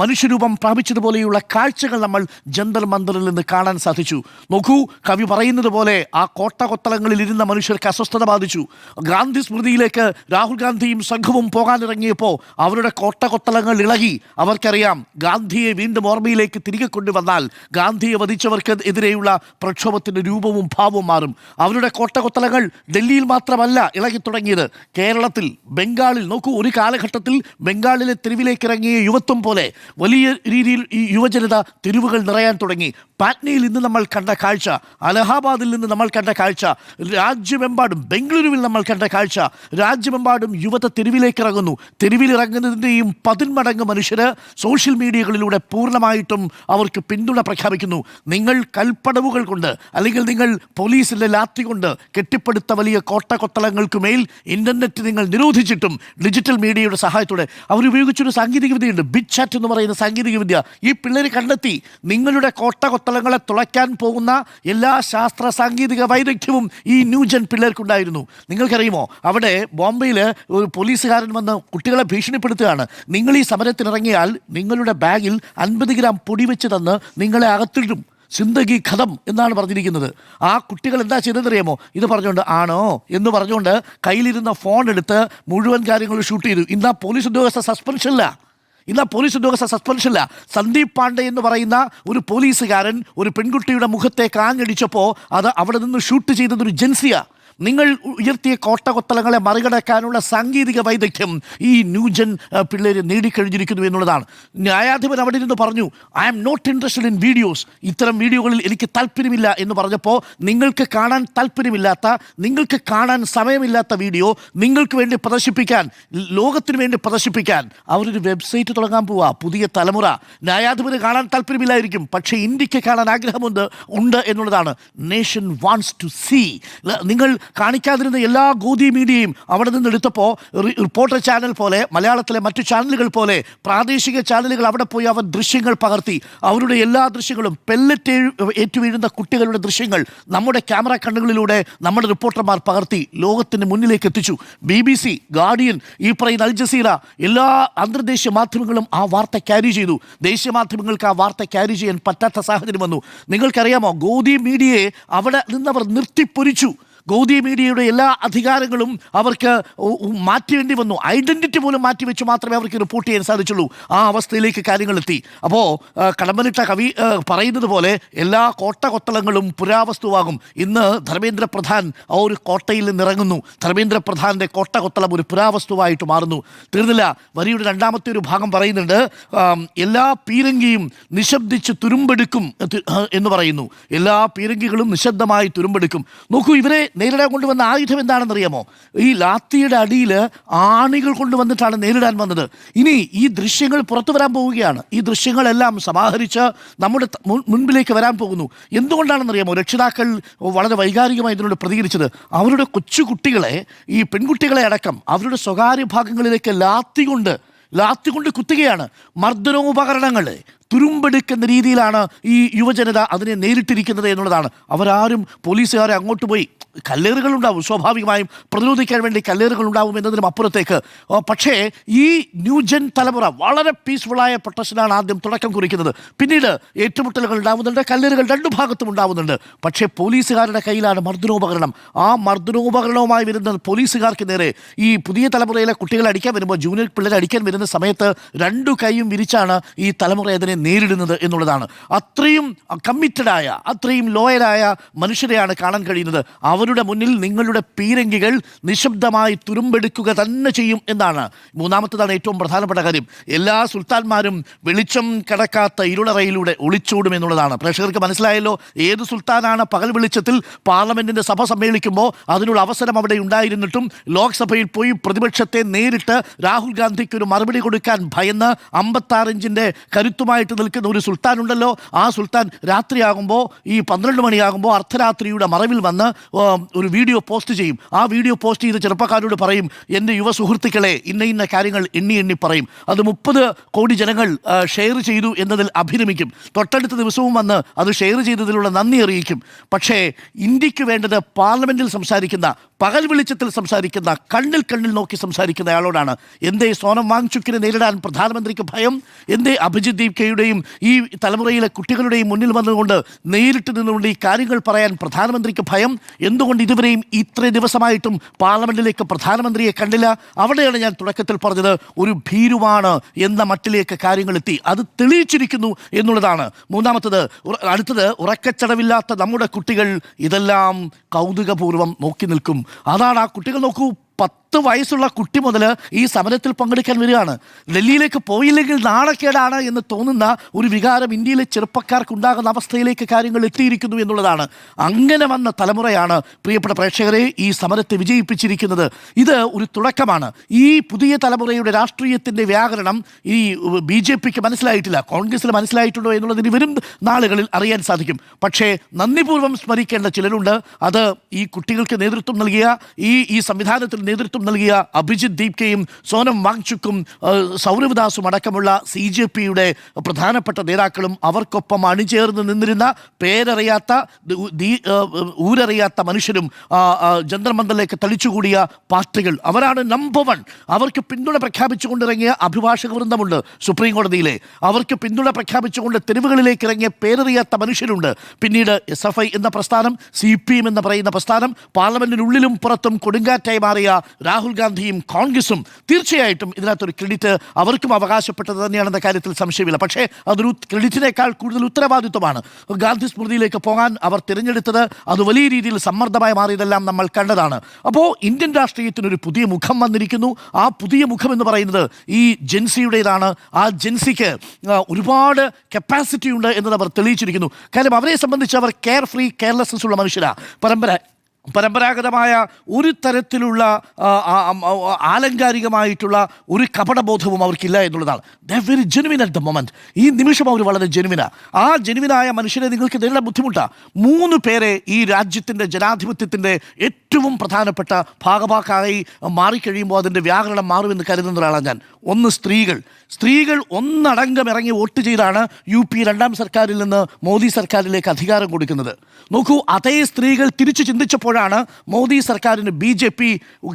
മനുഷ്യരൂപം പ്രാപിച്ചതുപോലെയുള്ള കാഴ്ചകൾ നമ്മൾ ജന്തർ മന്ദറിൽ നിന്ന് കാണാൻ സാധിച്ചു. നോക്കൂ, കവി പറയുന്നത് പോലെ ആ കോട്ട കൊത്തളങ്ങളിൽ ഇരുന്ന മനുഷ്യർക്ക് അസ്വസ്ഥത ബാധിച്ചു. ഗാന്ധി സ്മൃതിയിലേക്ക് രാഹുൽ ഗാന്ധിയും സംഘവും പോകാനിറങ്ങിയപ്പോൾ അവരുടെ കോട്ട കൊത്തളങ്ങൾ ഇളകി. അവർക്കറിയാം ഗാന്ധിയെ വീണ്ടും ഓർമ്മയിലേക്ക് തിരികെ കൊണ്ടുവന്നാൽ ഗാന്ധിയെ വധിച്ചവർക്ക് എതിരെയുള്ള പ്രക്ഷോഭത്തിന്റെ രൂപവും ഭാവവും മാറും. അവരുടെ കോട്ട കൊത്തളങ്ങൾ ഡൽഹിയിൽ മാത്രമല്ല ഇളകി തുടങ്ങിയത്, കേരളത്തിൽ, ബംഗാളിൽ നോക്കൂ. ഒരു കാലഘട്ടത്തിൽ ബംഗാളിലെ തെരുവിലേക്ക് ഇറങ്ങിയ യുവത്വം പോലെ വലിയ രീതിയിൽ ഈ യുവജനത തെരുവുകൾ നിറയാൻ തുടങ്ങി. പാറ്റ്നയിൽ നിന്ന് നമ്മൾ കണ്ട കാഴ്ച, അലഹാബാദിൽ നിന്ന് നമ്മൾ കണ്ട കാഴ്ച, രാജ്യമെമ്പാടും ബംഗളൂരുവിൽ നമ്മൾ കണ്ട കാഴ്ച, രാജ്യമെമ്പാടും യുവത തെരുവിലേക്ക് ഇറങ്ങുന്നു. തെരുവിലിറങ്ങുന്നതിൻ്റെയും 10 മടങ്ങ് മനുഷ്യർ സോഷ്യൽ മീഡിയകളിലൂടെ പൂർണ്ണമായിട്ടും അവർക്ക് പിന്തുണ പ്രഖ്യാപിക്കുന്നു. നിങ്ങൾ കൽപ്പടവുകൾ കൊണ്ട് അല്ലെങ്കിൽ നിങ്ങൾ പോലീസിൻ്റെ ലാത്തി കൊണ്ട് കെട്ടിപ്പടുത്ത വലിയ കോട്ട കൊത്തളങ്ങൾക്കുമേൽ ഇൻ്റർനെറ്റ് നിങ്ങൾ നിരോധിച്ചിട്ടും ഡിജിറ്റൽ മീഡിയയുടെ സഹായത്തോടെ അവരുപയോഗിച്ചൊരു സാങ്കേതികവിദ്യയുണ്ട്, ബിറ്റ് ചാറ്റ് എന്ന് പറയുന്ന സാങ്കേതികവിദ്യ. ഈ പിള്ളേർ കണ്ടെത്തി നിങ്ങളുടെ കോട്ട കൊത്തളങ്ങളെ തുളയ്ക്കാൻ പോകുന്ന എല്ലാ ശാസ്ത്ര സാങ്കേതിക വൈദഗ്ധ്യവും ഈ ന്യൂജൻ പിള്ളേർക്കുണ്ടായിരുന്നു. നിങ്ങൾക്കറിയുമോ, അവിടെ ബോംബെയിൽ ഒരു പോലീസുകാരൻ വന്ന് കുട്ടികളെ ഭീഷണിപ്പെടുത്തുകയാണ്. നിങ്ങൾ ഈ സമരത്തിനിറങ്ങിയാൽ നിങ്ങളുടെ ബാഗിൽ 50 ഗ്രാം പൊടി വെച്ച് തന്ന് നിങ്ങളെ അകത്തിടും, സിന്ദഗി ഖതം എന്നാണ് പറഞ്ഞിരിക്കുന്നത്. ആ കുട്ടികൾ എന്താ ചെയ്തതെന്നറിയാമോ? ഇത് പറഞ്ഞുകൊണ്ട് ആണോ എന്ന് പറഞ്ഞുകൊണ്ട് കയ്യിലിരുന്ന ഫോൺ എടുത്ത് മുഴുവൻ കാര്യങ്ങൾ ഷൂട്ട് ചെയ്തു. ഇന്ന് പോലീസ് ഉദ്യോഗസ്ഥ സസ്പെൻഷനില്ല. സന്ദീപ് പാണ്ഡെ എന്ന് പറയുന്ന ഒരു പോലീസുകാരൻ ഒരു പെൺകുട്ടിയുടെ മുഖത്തെ കാഞ്ഞടിച്ചപ്പോൾ അത് അവിടെ നിന്ന് ഷൂട്ട് ചെയ്തതൊരു ജൻസിയാ. നിങ്ങൾ ഉയർത്തിയ കോട്ട കൊത്തളങ്ങളെ മറികടക്കാനുള്ള സാങ്കേതിക വൈദഗ്ധ്യം ഈ ന്യൂജൻ പിള്ളേർ നേടിക്കഴിഞ്ഞിരിക്കുന്നു എന്നുള്ളതാണ്. ന്യായാധിപൻ അവിടെ ഇരുന്ന് പറഞ്ഞു, I am not interested in videos, ഇത്തരം വീഡിയോകളിൽ എനിക്ക് താല്പര്യമില്ല എന്ന് പറഞ്ഞപ്പോൾ നിങ്ങൾക്ക് കാണാൻ താല്പര്യമില്ലാത്ത, നിങ്ങൾക്ക് കാണാൻ സമയമില്ലാത്ത വീഡിയോ നിങ്ങൾക്ക് വേണ്ടി പ്രദർശിപ്പിക്കാൻ, ലോകത്തിന് വേണ്ടി പ്രദർശിപ്പിക്കാൻ അവരൊരു വെബ്സൈറ്റ് തുടങ്ങാൻ പോവുക. പുതിയ തലമുറ. ന്യായാധിപന് കാണാൻ താല്പര്യമില്ലായിരിക്കും, പക്ഷേ ഇന്ത്യക്ക് കാണാൻ ആഗ്രഹമുണ്ട് എന്നുള്ളതാണ്. Nation wants to see. നിങ്ങൾ കാണിക്കാതിരുന്ന എല്ലാ ഗോദി മീഡിയയും അവിടെ നിന്ന് എടുത്തപ്പോൾ റിപ്പോർട്ടർ ചാനൽ പോലെ, മലയാളത്തിലെ മറ്റു ചാനലുകൾ പോലെ പ്രാദേശിക ചാനലുകൾ അവിടെ പോയി അവർ ദൃശ്യങ്ങൾ പകർത്തി. അവരുടെ എല്ലാ ദൃശ്യങ്ങളും, പെല്ലറ്റ് ഏറ്റുവീഴുന്ന കുട്ടികളുടെ ദൃശ്യങ്ങൾ നമ്മുടെ ക്യാമറ കണ്ണുകളിലൂടെ നമ്മുടെ റിപ്പോർട്ടർമാർ പകർത്തി ലോകത്തിന് മുന്നിലേക്ക് എത്തിച്ചു. BBC, ഗാർഡിയൻ, ഈ പറയുന്ന അൽ ജസീറ, എല്ലാ അന്തർദേശീയ മാധ്യമങ്ങളും ആ വാർത്ത ക്യാരി ചെയ്തു. ദേശീയ മാധ്യമങ്ങൾക്ക് ആ വാർത്ത ക്യാരി ചെയ്യാൻ പറ്റാത്ത സാഹചര്യം വന്നു. നിങ്ങൾക്കറിയാമോ, ഗോദി മീഡിയയെ അവിടെ നിന്നവർ നിർത്തിപ്പൊരിച്ചു. ഗോദി മീഡിയയുടെ എല്ലാ അധികാരങ്ങളും അവർക്ക് മാറ്റേണ്ടി വന്നു. ഐഡൻറ്റിറ്റി പോലും മാറ്റിവെച്ച് മാത്രമേ അവർക്ക് റിപ്പോർട്ട് ചെയ്യാൻ സാധിച്ചുള്ളൂ. ആ അവസ്ഥയിലേക്ക് കാര്യങ്ങളെത്തി. അപ്പോൾ കടമ്പനിട്ട കവി പറയുന്നത് പോലെ എല്ലാ കോട്ട കൊത്തളങ്ങളും പുരാവസ്തുവാകും. ഇന്ന് ധർമ്മേന്ദ്ര പ്രധാൻ ആ ഒരു കോട്ടയിൽ നിന്നിറങ്ങുന്നു. ധർമ്മേന്ദ്ര പ്രധാൻ്റെ കോട്ട കൊത്തളം ഒരു പുരാവസ്തുവായിട്ട് മാറുന്നു. തീർന്നില്ല, വരിയുടെ രണ്ടാമത്തെ ഒരു ഭാഗം പറയുന്നുണ്ട്, എല്ലാ പീരങ്കിയും നിശബ്ദിച്ച് തുരുമ്പെടുക്കും എന്ന് പറയുന്നു. എല്ലാ പീരങ്കികളും നിശബ്ദമായി തുരുമ്പെടുക്കും. നോക്കൂ, ഇവരെ നേരിടാൻ കൊണ്ടുവന്ന ആയുധം എന്താണെന്നറിയാമോ? ഈ ലാത്തിയുടെ അടിയിൽ ആണികൾ കൊണ്ടുവന്നിട്ടാണ് നേരിടാൻ വന്നത്. ഇനി ഈ ദൃശ്യങ്ങൾ പുറത്തു വരാൻ പോവുകയാണ്. ഈ ദൃശ്യങ്ങളെല്ലാം സമാഹരിച്ച് നമ്മുടെ മുൻപിലേക്ക് വരാൻ പോകുന്നു. എന്തുകൊണ്ടാണെന്നറിയാമോ രക്ഷിതാക്കൾ വളരെ വൈകാരികമായി ഇതിനോട് പ്രതികരിച്ചത്? അവരുടെ കൊച്ചുകുട്ടികളെ, ഈ പെൺകുട്ടികളെ അടക്കം അവരുടെ സ്വകാര്യ ഭാഗങ്ങളിലേക്ക് ലാത്തി കൊണ്ട് കുത്തുകയാണ്. മർദ്ദനോപകരണങ്ങൾ തുരുമ്പെടുക്കുന്ന രീതിയിലാണ് ഈ യുവജനത അതിനെ നേരിട്ടിരിക്കുന്നത് എന്നുള്ളതാണ്. അവരാരും പോലീസുകാരെ അങ്ങോട്ട് പോയി, കല്ലേറുകളുണ്ടാവും, സ്വാഭാവികമായും പ്രതിരോധിക്കാൻ വേണ്ടി കല്ലേറുകളുണ്ടാവും എന്നതിനും അപ്പുറത്തേക്ക്. പക്ഷേ ഈ ന്യൂജൻ തലമുറ വളരെ പീസ്ഫുള്ളായ പ്രൊട്ടക്ഷനാണ് ആദ്യം തുടക്കം കുറിക്കുന്നത്. പിന്നീട് ഏറ്റുമുട്ടലുകൾ ഉണ്ടാവുന്നുണ്ട്, കല്ലേറുകൾ രണ്ടു ഭാഗത്തും ഉണ്ടാവുന്നുണ്ട്. പക്ഷേ പോലീസുകാരുടെ കയ്യിലാണ് മർദ്ദനോപകരണം. ആ മർദ്ദനോപകരണവുമായി വരുന്ന പോലീസുകാർക്ക് നേരെ ഈ പുതിയ തലമുറയിലെ കുട്ടികളെ അടിക്കാൻ വരുമ്പോൾ, ജൂനിയർ പിള്ളേരെ അടിക്കാൻ വരുന്ന സമയത്ത് രണ്ടു കൈയും വിരിച്ചാണ് ഈ തലമുറ അതിനെ നേരിടുന്നത് എന്നുള്ളതാണ്. അത്രയും കമ്മിറ്റഡായ, അത്രയും ലോയലായ മനുഷ്യരെയാണ് കാണാൻ കഴിയുന്നത്. അവരുടെ മുന്നിൽ നിങ്ങളുടെ പീരങ്കികൾ നിശബ്ദമായി തുരുമ്പെടുക്കുക തന്നെ ചെയ്യും എന്നാണ്. മൂന്നാമത്തേതാണ് ഏറ്റവും പ്രധാനപ്പെട്ട കാര്യം. എല്ലാ സുൽത്താൻമാരും വെളിച്ചം കടക്കാത്ത ഇരുളറയിലൂടെ ഒളിച്ചോടും എന്നുള്ളതാണ്. പ്രേക്ഷകർക്ക് മനസ്സിലായല്ലോ ഏത് സുൽത്താനാണ് പകൽ വെളിച്ചത്തിൽ പാർലമെന്റിന്റെ സഭ സമ്മേളിക്കുമ്പോൾ അതിനുള്ള അവസരം അവിടെ ഉണ്ടായിരുന്നിട്ടും ലോക്സഭയിൽ പോയി പ്രതിപക്ഷത്തെ നേരിട്ട് രാഹുൽ ഗാന്ധിക്ക് ഒരു മറുപടി കൊടുക്കാൻ ഭയന്ന് 56 ഇഞ്ചിന്റെ കരുത്തുമായിട്ട് നിൽക്കുന്ന ഒരു സുൽത്താൻ ഉണ്ടല്ലോ. ആ സുൽത്താൻ രാത്രിയാകുമ്പോൾ, ഈ 12 മണിയാകുമ്പോൾ അർദ്ധരാത്രിയുടെ മറവിൽ വന്ന് ഒരു വീഡിയോ പോസ്റ്റ് ചെയ്യും. ആ വീഡിയോ പോസ്റ്റ് ചെയ്ത് ചെറുപ്പക്കാരോട് പറയും, എൻ്റെ യുവ സുഹൃത്തുക്കളെ ഇന്ന കാര്യങ്ങൾ എണ്ണി പറയും. അത് 30 കോടി ജനങ്ങൾ ഷെയർ ചെയ്തു എന്നതിൽ അഭിരമിക്കും. തൊട്ടടുത്ത ദിവസവും വന്ന് അത് ഷെയർ ചെയ്തതിലുള്ള നന്ദി അറിയിക്കും. പക്ഷേ ഇന്ത്യക്ക് വേണ്ടത് പാർലമെന്റിൽ സംസാരിക്കുന്ന, പകൽ വെളിച്ചത്തിൽ സംസാരിക്കുന്ന, കണ്ണിൽ നോക്കി സംസാരിക്കുന്ന ആളോടാണ്. എന്തേ സോനം വാങ്ചുക്കിനെ നേരിടാൻ പ്രധാനമന്ത്രിക്ക് ഭയം? എന്തേ അഭിജിത് ദീപ്കയുടെയും ഈ തലമുറയിലെ കുട്ടികളുടെയും മുന്നിൽ വന്നുകൊണ്ട് നേരിട്ട് നിന്നുകൊണ്ട് ഈ കാര്യങ്ങൾ പറയാൻ പ്രധാനമന്ത്രിക്ക് ഭയം? എന്തുകൊണ്ട് ഇതുവരെയും ഇത്ര ദിവസമായിട്ടും പാർലമെന്റിലേക്ക് പ്രധാനമന്ത്രിയെ കണ്ടില്ല? അവിടെയാണ് ഞാൻ തുടക്കത്തിൽ പറഞ്ഞത്, ഒരു ഭീരുവാണ് എന്ന മട്ടിലേക്ക് കാര്യങ്ങൾ എത്തി. അത് തെളിയിച്ചിരിക്കുന്നു എന്നുള്ളതാണ്. അടുത്തത് ഉറക്കച്ചടവില്ലാത്ത നമ്മുടെ കുട്ടികൾ ഇതെല്ലാം കൗതുകപൂർവ്വം നോക്കി നിൽക്കും. അതാണ് ആ കുട്ടികൾ. നോക്കൂ, 10 വയസ്സുള്ള കുട്ടി മുതൽ ഈ സമരത്തിൽ പങ്കെടുക്കാൻ വരികയാണ്. ഡൽഹിയിലേക്ക് പോയില്ലെങ്കിൽ നാണക്കേടാണ് എന്ന് തോന്നുന്ന ഒരു വികാരം ഇന്ത്യയിലെ ചെറുപ്പക്കാർക്കുണ്ടാകുന്ന അവസ്ഥയിലേക്ക് കാര്യങ്ങൾ എത്തിയിരിക്കുന്നു എന്നുള്ളതാണ്. അങ്ങനെ വന്ന തലമുറയാണ് പ്രിയപ്പെട്ട പ്രേക്ഷകരെ ഈ സമരത്തെ വിജയിപ്പിച്ചിരിക്കുന്നത്. ഇത് ഒരു തുടക്കമാണ്. ഈ പുതിയ തലമുറയുടെ രാഷ്ട്രീയത്തിൻ്റെ വ്യാകരണം ഈ BJPക്ക് മനസ്സിലായിട്ടില്ല. കോൺഗ്രസിൽ മനസ്സിലായിട്ടുണ്ടോ എന്നുള്ളതിന് വരും നാളുകളിൽ അറിയാൻ സാധിക്കും. പക്ഷേ നന്ദിപൂർവ്വം സ്മരിക്കേണ്ട ചിലരുണ്ട്. അത് ഈ കുട്ടികൾക്ക് നേതൃത്വം നൽകിയ, ഈ സംവിധാനത്തിൽ നേതൃത്വം നൽകിയ അഭിജിത് ദീപ്കയും സോനം വാങ്ചുക്കും സൗരവ് ദാസും അടക്കമുള്ള CJPയുടെ പ്രധാനപ്പെട്ട നേതാക്കളും അവർക്കൊപ്പം അണിചേർന്ന് നിന്നിരുന്ന പേരറിയാത്ത, ഊരറിയാത്ത മനുഷ്യരും ജന്തർ മന്ദറിലേക്ക് തളിച്ചുകൂടിയ പാർട്ടികൾ. അവരാണ് നമ്പർ 1. അവർക്ക് പിന്തുണ പ്രഖ്യാപിച്ചുകൊണ്ടിറങ്ങിയ അഭിഭാഷക വൃന്ദമുണ്ട് സുപ്രീം കോടതിയിലെ. അവർക്ക് പിന്തുണ പ്രഖ്യാപിച്ചുകൊണ്ട് തെരുവുകളിലേക്ക് ഇറങ്ങിയ പേരറിയാത്ത മനുഷ്യരുണ്ട്. പിന്നീട് SFI എന്ന പ്രസ്ഥാനം, CPM എന്ന് പറയുന്ന പ്രസ്ഥാനം, പാർലമെന്റിനുള്ളിലും പുറത്തും കൊടുങ്കാറ്റായി മാറിയ രാഹുൽ ഗാന്ധിയും കോൺഗ്രസും. തീർച്ചയായിട്ടും ഇതിനകത്തൊരു ക്രെഡിറ്റ് അവർക്കും അവകാശപ്പെട്ടത് തന്നെയാണെന്ന കാര്യത്തിൽ സംശയമില്ല. പക്ഷേ അതൊരു ക്രെഡിറ്റിനേക്കാൾ കൂടുതൽ ഉത്തരവാദിത്വമാണ്. ഗാന്ധി സ്മൃതിയിലേക്ക് പോകാൻ അവർ തിരഞ്ഞെടുത്തത് അത് വലിയ രീതിയിൽ സമ്മർദ്ദമായി മാറിയതെല്ലാം നമ്മൾ കണ്ടതാണ്. അപ്പോൾ ഇന്ത്യൻ രാഷ്ട്രീയത്തിനൊരു പുതിയ മുഖം വന്നിരിക്കുന്നു. ആ പുതിയ മുഖം എന്ന് പറയുന്നത് ഈ ജെൻസിയുടേതാണ്. ആ ജെൻസിക്ക് ഒരുപാട് കപ്പാസിറ്റി ഉണ്ട് എന്നത് അവർ തെളിയിച്ചിരിക്കുന്നു. കാര്യം അവരെ സംബന്ധിച്ച് അവർ കെയർ ഫ്രീ, കെയർലെസ്നെസ് ഉള്ള മനുഷ്യരാണ്. പരമ്പരാഗതമായ ഒരു തരത്തിലുള്ള ആലങ്കാരികമായിട്ടുള്ള ഒരു കപടബോധവും അവർക്കില്ല എന്നുള്ളതാണ്. They are very genuine at the moment. ഈ നിമിഷം അവർ വളരെ ജെനുവിനാണ്. ആ ജെനുവിനായ മനുഷ്യരെ നിങ്ങൾക്ക് നേരിടാൻ ബുദ്ധിമുട്ടാണ്. 3 പേരെ ഈ രാജ്യത്തിൻ്റെ ജനാധിപത്യത്തിൻ്റെ ഏറ്റവും പ്രധാനപ്പെട്ട ഭാഗഭാക്കായി മാറിക്കഴിയുമ്പോൾ അതിൻ്റെ വ്യാകരണം മാറുമെന്ന് കരുതുന്ന ഒരാളാണ് ഞാൻ. ഒന്ന്, സ്ത്രീകൾ ഒന്നടങ്കം ഇറങ്ങി വോട്ട് ചെയ്താണ് UP 2ാം സർക്കാരിൽ നിന്ന് മോദി സർക്കാരിലേക്ക് അധികാരം കൊടുക്കുന്നത്. നോക്കൂ, അതേ സ്ത്രീകൾ തിരിച്ചു ചിന്തിച്ചപ്പോഴാണ് മോദി സർക്കാരിന് BJP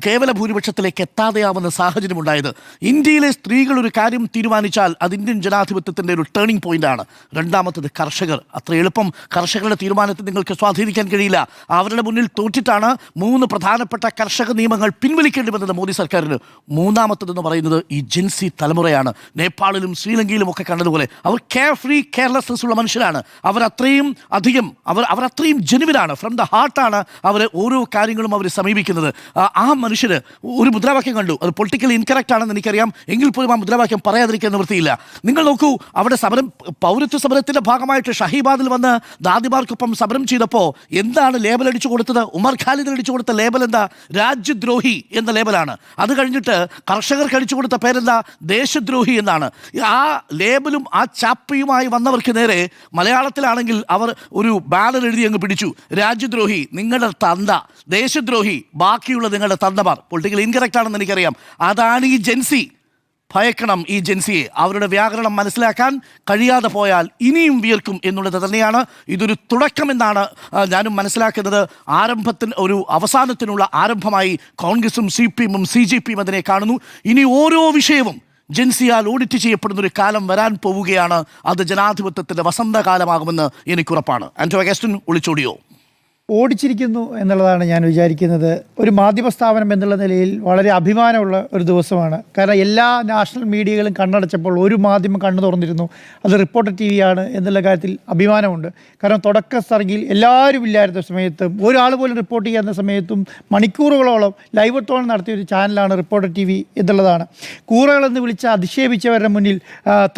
കേവല ഭൂരിപക്ഷത്തിലേക്ക് എത്താതെയാവുന്ന സാഹചര്യമുണ്ടായത്. ഇന്ത്യയിലെ സ്ത്രീകൾ ഒരു കാര്യം തീരുമാനിച്ചാൽ അത് ഇന്ത്യൻ ജനാധിപത്യത്തിൻ്റെ ഒരു ടേണിംഗ് പോയിന്റാണ്. രണ്ടാമത്തത് കർഷകർ. അത്ര എളുപ്പം കർഷകരുടെ തീരുമാനത്തെ നിങ്ങൾക്ക് സ്വാധീനിക്കാൻ കഴിയില്ല. അവരുടെ മുന്നിൽ തോറ്റിട്ടാണ് 3 പ്രധാനപ്പെട്ട കർഷക നിയമങ്ങൾ പിൻവലിക്കേണ്ടി വന്നത് മോദി സർക്കാരിന്. മൂന്നാമത്തതെന്ന് പറയുന്നത് ഈ ജെൻസി തലമുറയാണ്. നേപ്പാളിലും ശ്രീലങ്കയിലും ഒക്കെ കണ്ടതുപോലെ അവർ കെയർ ഫ്രീ, കെയർലെസ്നെസ് ഉള്ള മനുഷ്യരാണ്. അവരത്രയും ജെനുവിനാണ്. ഫ്രം ദ ഹാർട്ടാണ് അവർ ഓരോ കാര്യങ്ങളും അവർ സമീപിക്കുന്നത്. ആ മനുഷ്യർ ഒരു മുദ്രാവാക്യം കണ്ടു. അത് പൊളിറ്റിക്കലി ഇൻകറക്റ്റ് ആണെന്ന് എനിക്കറിയാം. എങ്കിൽ പോലും ആ മുദ്രാവാക്യം പറയാതിരിക്കാൻ നിവൃത്തിയില്ല. നിങ്ങൾ നോക്കൂ, അവിടെ പൗരത്വ സമരത്തിൻ്റെ ഭാഗമായിട്ട് ഷഹീബാദിൽ വന്ന് ദാദിമാർക്കൊപ്പം സമരം ചെയ്തപ്പോൾ എന്താണ് ലേബൽ അടിച്ചു കൊടുത്തത്? ഉമർ ഖാലിദിന് അടിച്ചു കൊടുത്ത ലേബൽ എന്താ? രാജ്യദ്രോഹി എന്ന ലേബലാണ്. അത് കഴിഞ്ഞിട്ട് കർഷകർക്ക് അടിച്ചു കൊടുത്ത പേരെന്താ? ദേശദ്രോഹി എന്നാണ്. ആ ലേബലും ആ ചാപ്പയുമായി വന്നവർക്ക് നേരെ മലയാളത്തിലാണെങ്കിൽ അവർ ഒരു ബാനർ എഴുതി അങ്ങ് പിടിച്ചു. രാജ്യദ്രോഹി നിങ്ങളുടെ തന്ത, ദേശദ്രോഹി ബാക്കിയുള്ള നിങ്ങളുടെ തന്തമാർ. പൊളിറ്റിക്കൽ ഇൻകറക്റ്റ് ആണെന്ന് എനിക്കറിയാം. അതാണ് ഈ ജെൻസി. ഭയക്കണം ഈ ജെൻസിയെ. അവരുടെ വ്യാകരണം മനസ്സിലാക്കാൻ കഴിയാതെ പോയാൽ ഇനിയും വിയർക്കും എന്നുള്ളത് തന്നെയാണ്. ഇതൊരു തുടക്കമെന്നാണ് ഞാനും മനസ്സിലാക്കുന്നത്. ഒരു അവസാനത്തിനുള്ള ആരംഭമായി കോൺഗ്രസും CPM-ഉം CJP-യും അതിനെ കാണുന്നു. ഇനി ഓരോ വിഷയവും ജെൻസിയാൽ ഓഡിറ്റ് ചെയ്യപ്പെടുന്നൊരു കാലം വരാൻ പോവുകയാണ്. അത് ജനാധിപത്യത്തിൻ്റെ വസന്തകാലമാകുമെന്ന് എനിക്കുറപ്പാണ്. ആന്റോ അഗസ്റ്റിൻ, ഒളിച്ചോടിയോ? ഓടിച്ചിരിക്കുന്നു എന്നുള്ളതാണ് ഞാൻ വിചാരിക്കുന്നത്. ഒരു മാധ്യമ സ്ഥാപനം എന്നുള്ള നിലയിൽ വളരെ അഭിമാനമുള്ള ഒരു ദിവസമാണ്. കാരണം എല്ലാ നാഷണൽ മീഡിയകളും കണ്ണടച്ചപ്പോൾ ഒരു മാധ്യമം കണ്ണു തുറന്നിരുന്നു, അത് റിപ്പോർട്ടർ TV ആണ് എന്നുള്ള കാര്യത്തിൽ അഭിമാനമുണ്ട്. കാരണം തുടക്കസ്ഥിൽ എല്ലാവരും ഇല്ലായിരുന്ന സമയത്തും ഒരാൾ പോലും റിപ്പോർട്ട് ചെയ്യാത്ത സമയത്തും മണിക്കൂറുകളോളം ലൈവത്തോളം നടത്തിയ ഒരു ചാനലാണ് റിപ്പോർട്ടർ TV എന്നുള്ളതാണ്. കൂറകളെന്ന് വിളിച്ച് അധിക്ഷേപിച്ചവരുടെ മുന്നിൽ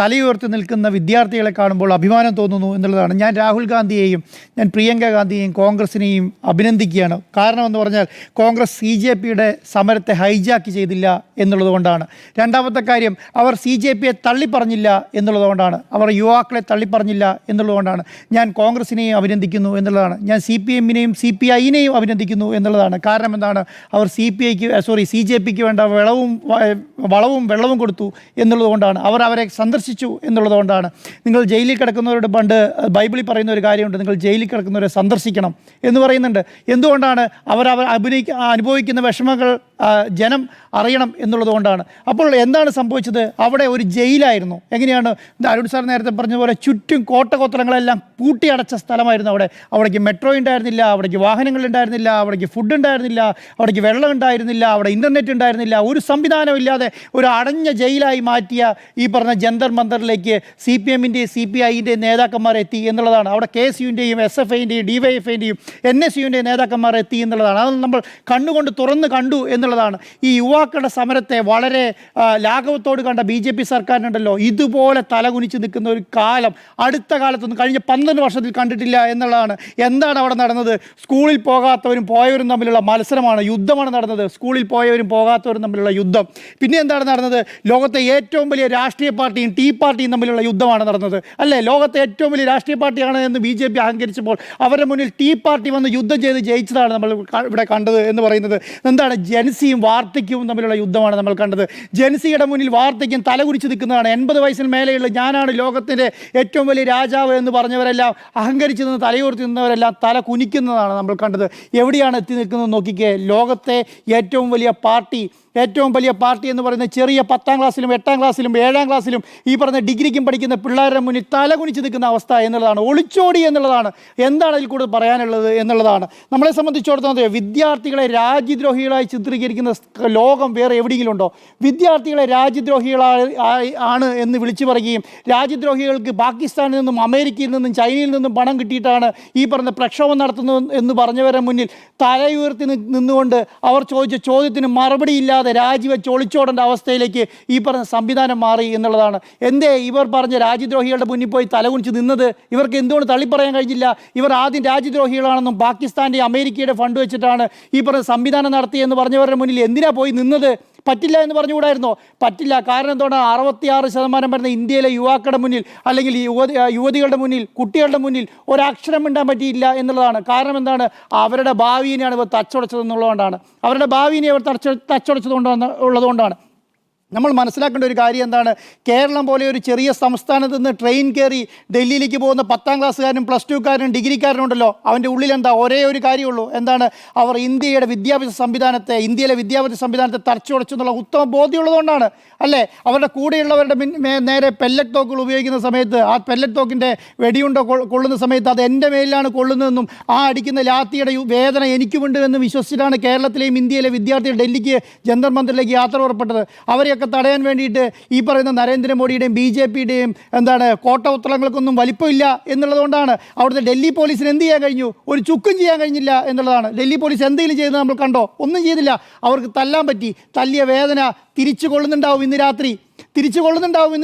തലയുയർത്തി നിൽക്കുന്ന വിദ്യാർത്ഥികളെ കാണുമ്പോൾ അഭിമാനം തോന്നുന്നു എന്നുള്ളതാണ്. ഞാൻ രാഹുൽ ഗാന്ധിയെയും ഞാൻ പ്രിയങ്ക ഗാന്ധിയെയും കോൺഗ്രസ് കോൺഗ്രസിനെയും അഭിനന്ദിക്കുകയാണ്. കാരണം എന്ന് പറഞ്ഞാൽ കോൺഗ്രസ് CJPയുടെ സമരത്തെ ഹൈജാക്ക് ചെയ്തില്ല എന്നുള്ളതുകൊണ്ടാണ്. രണ്ടാമത്തെ കാര്യം, അവർ CJPയെ തള്ളിപ്പറഞ്ഞില്ല എന്നുള്ളതുകൊണ്ടാണ്. അവർ യുവാക്കളെ തള്ളിപ്പറഞ്ഞില്ല എന്നുള്ളതുകൊണ്ടാണ്. ഞാൻ കോൺഗ്രസിനെയും അഭിനന്ദിക്കുന്നു എന്നുള്ളതാണ്. ഞാൻ CPMനെയും CPIനെയും അഭിനന്ദിക്കുന്നു എന്നുള്ളതാണ്. കാരണം എന്താണ്, അവർ CJPക്ക് വേണ്ട വളവും വെള്ളവും കൊടുത്തു എന്നുള്ളതുകൊണ്ടാണ്. അവർ അവരെ സന്ദർശിച്ചു എന്നുള്ളതുകൊണ്ടാണ്. നിങ്ങൾ ജയിലിൽ കിടക്കുന്നവരോട് പണ്ട് ബൈബിളിൽ പറയുന്ന ഒരു കാര്യമുണ്ട്, നിങ്ങൾ ജയിലിൽ കിടക്കുന്നവരെ സന്ദർശിക്കണം എന്ന് പറയുന്നുണ്ട്. എന്തുകൊണ്ടാണ്? അവർ അനുഭവിക്കുന്ന വിഷമങ്ങൾ ജനം അറിയണം എന്നുള്ളതുകൊണ്ടാണ്. അപ്പോൾ എന്താണ് സംഭവിച്ചത്? അവിടെ ഒരു ജയിലായിരുന്നു. എങ്ങനെയാണ് അരുൺ സാർ നേരത്തെ പറഞ്ഞതുപോലെ ചുറ്റും കോട്ടകൊത്തളങ്ങളെല്ലാം പൂട്ടിയടച്ച സ്ഥലമായിരുന്നു. അവിടേക്ക് മെട്രോ ഉണ്ടായിരുന്നില്ല, അവിടേക്ക് വാഹനങ്ങൾ ഉണ്ടായിരുന്നില്ല, അവിടേക്ക് ഫുഡ് ഉണ്ടായിരുന്നില്ല, അവിടേക്ക് വെള്ളം ഉണ്ടായിരുന്നില്ല, അവിടെ ഇൻ്റർനെറ്റ് ഉണ്ടായിരുന്നില്ല. ഒരു സംവിധാനമില്ലാതെ ഒരു അടഞ്ഞ ജയിലായി മാറ്റിയ ഈ പറഞ്ഞ ജന്തർ മന്ദറിലേക്ക് CPMൻ്റെയും CPIൻ്റെയും നേതാക്കന്മാർ എത്തി എന്നുള്ളതാണ്. അവിടെ KSUവിൻ്റെയും SFIൻ്റെയും DYFIൻ്റെയും NSUവിൻ്റെയും നേതാക്കന്മാർ എത്തി എന്നുള്ളതാണ്. അത് നമ്മൾ കണ്ണുകൊണ്ട് തുറന്ന് കണ്ടു എന്നുള്ളതാണ്. ഈ യുവാക്കളുടെ സമരത്തെ വളരെ ലാഘവത്തോട് കണ്ട BJP സർക്കാരിനുണ്ടല്ലോ, ഇതുപോലെ തലകുനിച്ച് നിൽക്കുന്ന ഒരു കാലം അടുത്ത കാലത്തൊന്നും കഴിഞ്ഞ 12 വർഷത്തിൽ കണ്ടിട്ടില്ല എന്നുള്ളതാണ്. എന്താണ് അവിടെ നടന്നത്? സ്കൂളിൽ പോകാത്തവരും പോയവരും തമ്മിലുള്ള മത്സരമാണ്, യുദ്ധമാണ് നടന്നത്. സ്കൂളിൽ പോയവരും പോകാത്തവരും തമ്മിലുള്ള യുദ്ധം. പിന്നെ എന്താണ് നടന്നത്? ലോകത്തെ ഏറ്റവും വലിയ രാഷ്ട്രീയ പാർട്ടിയും ടീ പാർട്ടിയും തമ്മിലുള്ള യുദ്ധമാണ് നടന്നത്, അല്ലേ? ലോകത്തെ ഏറ്റവും വലിയ രാഷ്ട്രീയ പാർട്ടിയാണ് എന്ന് BJP അഹങ്കരിച്ചപ്പോൾ അവരുടെ മുന്നിൽ ടീ പാർട്ടി വന്ന് യുദ്ധം ചെയ്ത് ജയിച്ചതാണ് നമ്മൾ ഇവിടെ കണ്ടത് എന്ന് പറയുന്നത്. എന്താണ്? ജെൻസിയും വാർദ്ധക്യവും തമ്മിലുള്ള യുദ്ധമാണ് നമ്മൾ കണ്ടത്. ജെൻസിയുടെ മുന്നിൽ വാർദ്ധക്യം തലകുനിച്ച് നിൽക്കുന്നതാണ്. 80 വയസ്സിന് മേലെയുള്ള ഞാനാണ് ലോകത്തിൻ്റെ ഏറ്റവും വലിയ രാജാവ് എന്ന് പറഞ്ഞവരെല്ലാം അഹങ്കരിച്ച് നിന്ന് തലയോർത്തി നിന്നവരെല്ലാം തല കുനിക്കുന്നതാണ് നമ്മൾ കണ്ടത്. എവിടെയാണ് എത്തി നിൽക്കുന്നത് നോക്കിക്കേ. ലോകത്തെ ഏറ്റവും വലിയ പാർട്ടി എന്ന് പറയുന്ന ചെറിയ 10ാം ക്ലാസ്സിലും 8ാം ക്ലാസ്സിലും 7ാം ക്ലാസ്സിലും ഈ പറഞ്ഞ ഡിഗ്രിക്കും പഠിക്കുന്ന പിള്ളേരുടെ മുന്നിൽ തലകുനിച്ച് നിൽക്കുന്ന അവസ്ഥ എന്നുള്ളതാണ്. ഒളിച്ചോടി എന്നുള്ളതാണ്. എന്താണ് അതിൽ കൂടുതൽ പറയാനുള്ളത് എന്നുള്ളതാണ്. നമ്മളെ സംബന്ധിച്ചിടത്തോളം വിദ്യാർത്ഥികളെ രാജ്യദ്രോഹികളായി ചിത്രീകരിക്കുന്ന ലോകം വേറെ എവിടെയെങ്കിലും ഉണ്ടോ? വിദ്യാർത്ഥികളെ രാജ്യദ്രോഹികളാണ് എന്ന് വിളിച്ചു പറയുകയും രാജ്യദ്രോഹികൾക്ക് പാകിസ്ഥാനിൽ നിന്നും അമേരിക്കയിൽ നിന്നും ചൈനയിൽ നിന്നും പണം കിട്ടിയിട്ടാണ് ഈ പറഞ്ഞ പ്രക്ഷോഭം നടത്തുന്നത് എന്ന് പറഞ്ഞവരുടെ മുന്നിൽ തലയുയർത്തി നിന്നുകൊണ്ട് അവർ ചോദിച്ച ചോദ്യത്തിന് മറുപടിയില്ലാതെ രാജിവെച്ച് ഒളിച്ചോടേണ്ട അവസ്ഥയിലേക്ക് ഈ പറഞ്ഞ സംവിധാനം മാറി എന്നുള്ളതാണ്. എന്തേ ഇവർ പറഞ്ഞ രാജ്യദ്രോഹികളുടെ മുന്നിൽ പോയി തലകുനിച്ച് നിന്നത്? ഇവർക്ക് എന്തുകൊണ്ട് തള്ളിപ്പറയാൻ കഴിഞ്ഞില്ല? ഇവർ ആദ്യം രാജ്യദ്രോഹികളാണെന്നും പാകിസ്ഥാൻ്റെ അമേരിക്കയുടെ ഫണ്ട് വെച്ചിട്ടാണ് ഈ പറഞ്ഞ സംവിധാനം നടത്തിയെന്ന് പറഞ്ഞവരുടെ മുന്നിൽ എന്തിനാ പോയി നിന്നത്? പറ്റില്ല എന്ന് പറഞ്ഞുകൂടായിരുന്നോ? പറ്റില്ല. കാരണം എന്താണ്? 66% വരുന്ന ഇന്ത്യയിലെ യുവാക്കളുടെ മുന്നിൽ അല്ലെങ്കിൽ യുവതികളുടെ മുന്നിൽ, കുട്ടികളുടെ മുന്നിൽ ഒരക്ഷരം മിണ്ടാൻ പറ്റിയില്ല എന്നുള്ളതാണ്. കാരണം എന്താണ്? അവരുടെ ഭാവിയെയാണ് ഇവർ തച്ചുടച്ചതെന്നുള്ളതുകൊണ്ടാണ്. അവരുടെ ഭാവിയെ അവർ ഉള്ളതുകൊണ്ടാണ്. നമ്മൾ മനസ്സിലാക്കേണ്ട ഒരു കാര്യം എന്താണ്? കേരളം പോലെ ഒരു ചെറിയ സംസ്ഥാനത്ത് നിന്ന് ട്രെയിൻ കയറി ഡൽഹിയിലേക്ക് പോകുന്ന 10ാം ക്ലാസ്സുകാരനും +2കാരനും ഡിഗ്രിക്കാരനും ഉണ്ടല്ലോ, അവൻ്റെ ഉള്ളിൽ എന്താ? ഒരേ ഒരു കാര്യമുള്ളൂ. എന്താണ്? അവർ ഇന്ത്യയിലെ വിദ്യാഭ്യാസ സംവിധാനത്തെ തറച്ചുടച്ചു എന്നുള്ള ഉത്തമ ബോധ്യമുള്ളതുകൊണ്ടാണ്, അല്ലേ? അവരുടെ കൂടെയുള്ളവരുടെ നേരെ പെല്ലറ്റ് തോക്കുകൾ ഉപയോഗിക്കുന്ന സമയത്ത് ആ പെല്ലറ്റ് തോക്കിൻ്റെ വെടിയുണ്ട കൊള്ളുന്ന സമയത്ത് അത് എൻ്റെ മേലിലാണ് കൊള്ളുന്നതെന്നും ആ അടിക്കുന്ന ലാത്തിയുടെ വേദന എനിക്കുമുണ്ട് എന്നും വിശ്വസിച്ചിട്ടാണ് കേരളത്തിലെയും ഇന്ത്യയിലെ വിദ്യാർത്ഥികൾ ഡൽഹിക്ക് ജന്തർ മന്ദിറിലേക്ക് യാത്ര പുറപ്പെട്ടത്. അവരെയൊക്കെ തടയാൻ വേണ്ടിയിട്ട് ഈ പറയുന്ന നരേന്ദ്രമോദിയുടെയും BJPയുടെയും കോട്ടഉത്തരങ്ങൾക്കൊന്നും വലിപ്പമില്ല എന്നുള്ളതുകൊണ്ടാണ്. അവിടുത്തെ ഡൽഹി പോലീസിന് എന്ത് ചെയ്യാൻ കഴിഞ്ഞു? ഒരു ചുക്കും ചെയ്യാൻ കഴിഞ്ഞില്ല എന്നുള്ളതാണ്. ഡൽഹി പോലീസ് എന്തെങ്കിലും ചെയ്തത് നമ്മൾ കണ്ടോ? ഒന്നും ചെയ്തില്ല. അവർക്ക് തല്ലാൻ പറ്റി. തല്ലിയ വേദന തിരിച്ചു കൊള്ളുന്നുണ്ടാവും ഇന്ന്